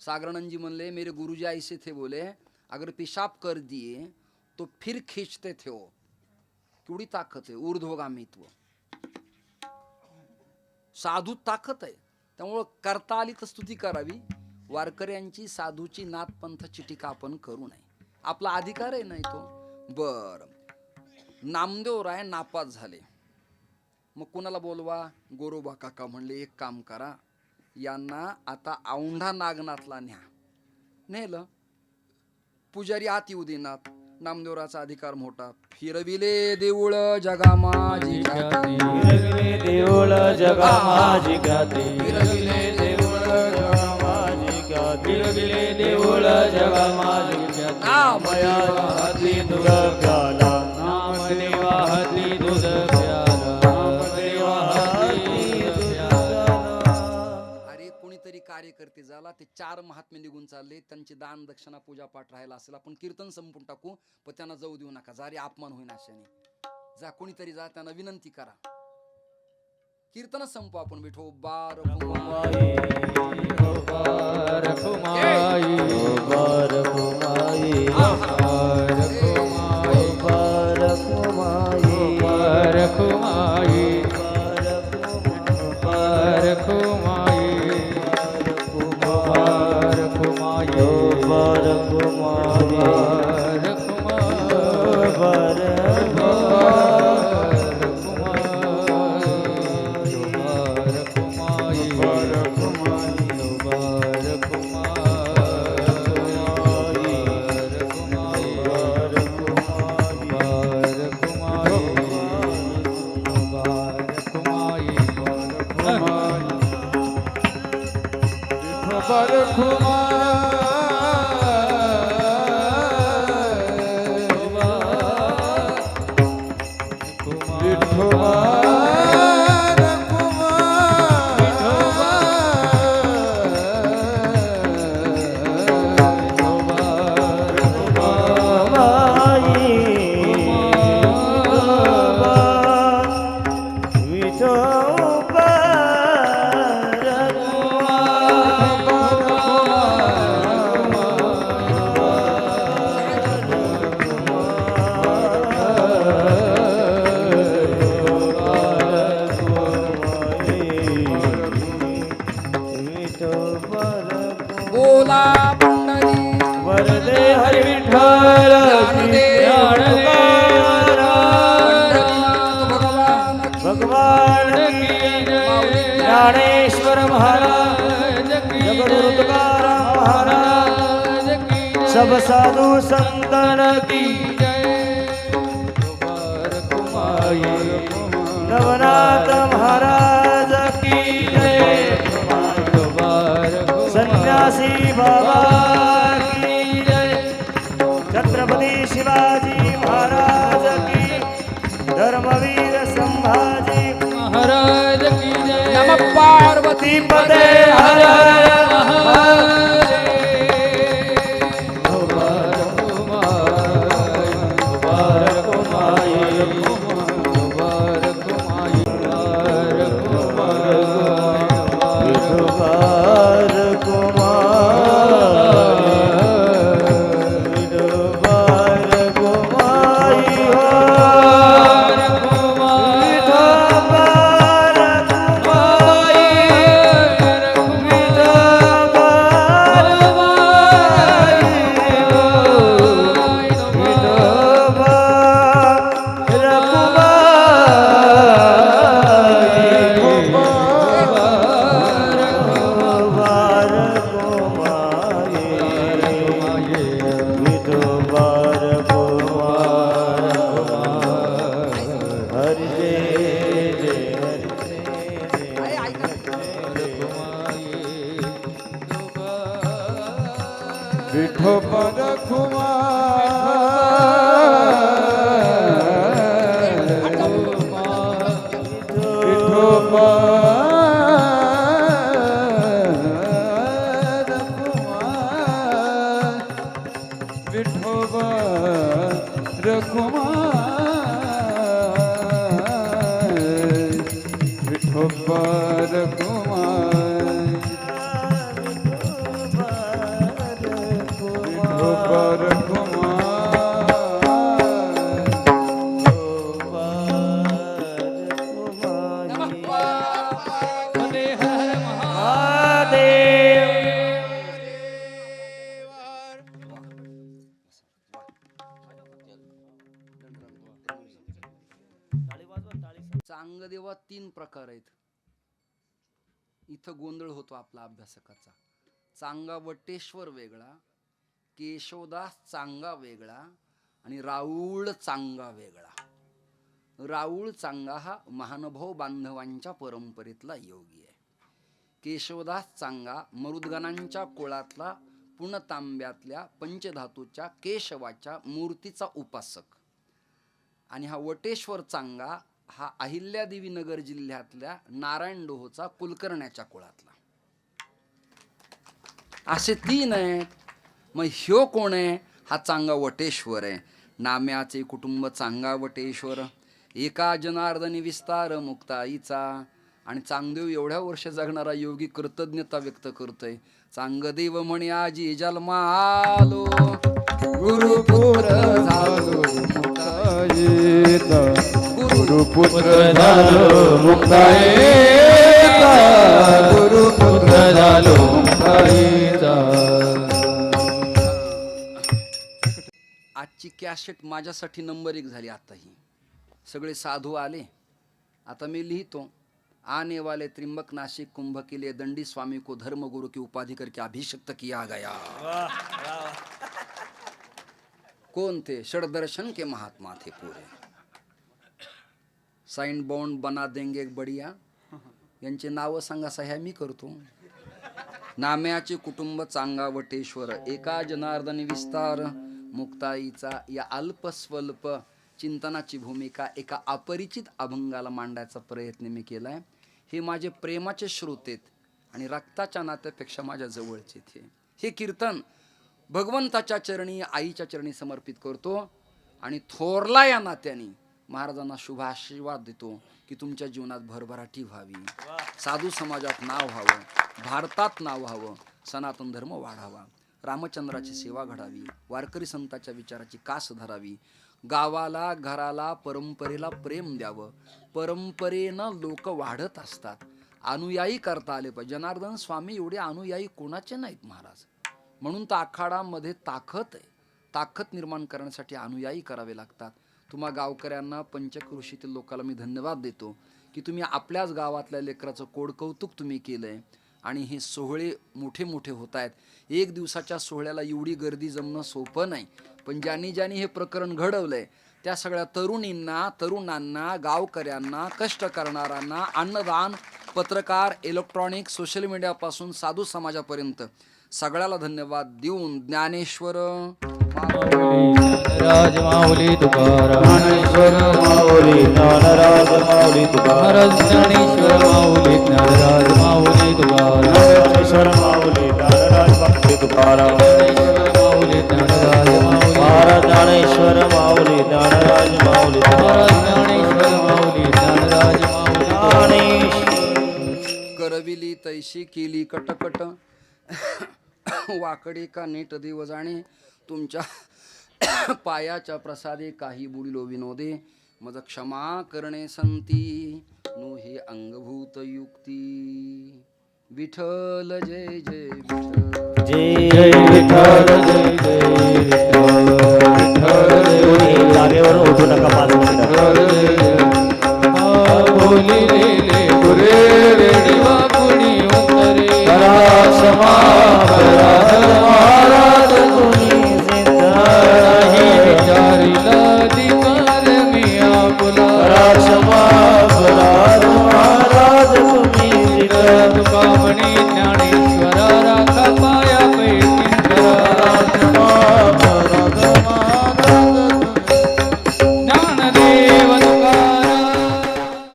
सागरानंदजी म्हणले मेरे गुरुजी ऐसे थे, बोले अगर पेशाब कर दिए तो फिर खींचते थे वो. केवढी ताकद आहे, ऊर्ध्वगामित्व. साधू ताकद आहे. त्यामुळं करता आली तर स्तुती करावी. वारकऱ्यांची साधूची नाथपंथ चिटिका आपण करू नये. आपला अधिकार आहे नाही तो. बर, नामदेवराय नापास झाले. मग कुणाला बोलवा? गोरोबा काका म्हणले एक काम करा, यांना आता औंढा नागनाथला न्या. नेलं. पुजारी आत येऊ देनात. नामदेवराचा अधिकार मोठा. फिरविले देऊळ जगा माझी ख्याती. फिरविले देऊळ जगा माझी ख्याती. फिरविले देऊळ जगा माझी ख्याती. फिरविले देऊळ जगा माझी ख्याती. नामया हाती दूध प्याला. नामदेवा हाती दूध प्याला. नामदेवा हाती दूध प्याला. अरे कोणीतरी कार्यकर्ते झाला, ते 4 महात्मे निघून चालले. त्यांची दान दक्षिणा पूजा पाठ राहिला असेल, आपण कीर्तन संपून टाकू, पण त्यांना जाऊ देऊ नका. जा रे, अपमान होईन अशाने. जा, कोणीतरी जा, त्यांना विनंती करा. कीर्तन संपू आपण विठोबा रखुमाई रखुमाई रखुमाई बोला पंढरी वरदे हरी विठ्ठल भगवान की जय ज्ञानेश्वर महाराज की जगद्गुरु तुकाराम महाराज की सब साधु संतन की जय नवनाथ महाराज की जय सन्यासी बाबा की जय छत्रपती शिवाजी महाराज की धर्मवीर संभाजी महाराज की जय नमः पार्वती पते हर हर चांगदेवात 3 प्रकार आहेत. इथं गोंधळ होतो आपला अभ्यासकाचा. चांगा वटेश्वर वेगळा, केशवदास चांगा वेगळा आणि राऊळ चांगा वेगळा. राऊळ चांगा हा महानुभाव बांधवांच्या परंपरेतला योगी आहे. केशवदास चांगा मरुदगणांच्या कुळातला पुणतांब्यातल्या पंचधातूच्या केशवाच्या मूर्तीचा उपासक. आणि हा वटेश्वर चांगा हा अहिल्यादेवी नगर जिल्ह्यातल्या नारायणडोहोचा कुलकर्ण्याच्या कुळातला. असे 3 आहेत. मग ह्यो कोण आहे? हा चांगा वटेश्वर आहे. नाम्याचे कुटुंब चांगा वटेश्वर, एका जनार्दनी विस्तार मुक्ताईचा, आणि चांगदेव एवढ्या वर्ष जगणारा योगी कृतज्ञता व्यक्त करतोय. चांगदेव म्हणे आजी जन्मा आलो गुरुपुत्र झालो मुक्तायेता गुरुपुत्र झालो मुक्तायेता गुरुपुत्र झालो मुक्तायेता. आजची कॅसेट माझ्यासाठी नंबर 1 झाली. आता ही सगळे साधू आले. आता मी लिहितो आने वाले त्रिंबक नासिक कुंभ के लिए दंडी स्वामी को धर्म गुरु की उपाधि करके अभिषिक्त किया गया. कौन थे? षडदर्शन के महात्मा थे पूरे. साइन बॉन्ड बना देंगे बढ़िया. यांचे नाव सांगा, सह्या मी करतो. नाम्याचे कुटुंब चांगावटेश्वर एका जनार्दन विस्तार. मुक्ताईचा या अल्पस्वल्प चिंतनाची भूमिका एका अपरिचित अभंगाला मांडायचा प्रयत्न मी केलाय. हे माझे प्रेमाचे श्रोतेत आणि रक्ताच्या नात्यापेक्षा माझ्या जवळचे थे. हे कीर्तन भगवंताच्या चरणी आईच्या चरणी समर्पित करतो आणि थोरला या नात्याने महाराजांना शुभ आशीर्वाद देतो की तुमच्या जीवनात भरभराटी व्हावी, साधू समाजात नाव व्हावं, भारतात नाव व्हावं, सनातन धर्म वाढावा, रामचंद्राची सेवा घडावी, वारकरी संतांच्या विचाराची कास धरावी, गावाला घराला परंपरेला प्रेम द्यावं. परंपरेनं लोक वाढत असतात, अनुयायी करता आले पाहिजे. जनार्दन स्वामी एवढे अनुयायी कोणाचे नाहीत महाराज. म्हणून तर आखाडामध्ये ताकद आहे. ताकद निर्माण करण्यासाठी अनुयायी करावे लागतात. तुम्हा गावकऱ्यांना पंचक्रोशीतील लोकांना मी धन्यवाद देतो की तुम्ही आपल्याच गावातल्या लेकराचं कोडकौतुक तुम्ही केलंय आणि हे सोहळे मोठे मोठे होत आहेत. एक दिवसाच्या सोहळ्याला एवढी गर्दी जमणं सोपं नाही. पण ज्यांनी ज्यांनी हे प्रकरण घडवलंय त्या सगळ्या तरुणांना, गावकऱ्यांना, कष्ट करणाऱ्यांना, अन्नदान, पत्रकार, इलेक्ट्रॉनिक, सोशल मीडियापासून साधू समाजापर्यंत सगळ्याला धन्यवाद देऊन ज्ञानेश्वर राज माऊली तुकाराम ज्ञानेश्वर माऊली ज्ञानराज माऊली तुकाराम ज्ञानेश्वर माऊली ज्ञानराज माऊली तुकाराम ज्ञानेश्वर माऊली ज्ञानराज भक्ती तुकाराम माऊली ज्ञानराज माऊली महाराज ज्ञानेश्वर माऊली ज्ञानराज माऊली ज्ञानेश्वर माऊली ज्ञानराज माऊली करविली तैशी केली कटकट वाकडे का नेट देव जाणे तुमच्या पायाच्या प्रसादे काही बुडिलो विनोदे मज क्षमा करणे संती नो हे अंगभूत युक्ती. विठ्ठल जय जय विठ्ठल जय विठ्ठल जय जय विठ्ठल. कोणी जागेवर उठू नका 5 मिनिटं. बोलिलेले गुरे रेडिवा कुणी उतरे करा क्षमा करा महाराज तुम्ही नाही विचारिला अधिकार मी आपुला करा क्षमा करा महाराज तुम्ही तुका म्हणे ज्ञानेश्वरा राखा पाय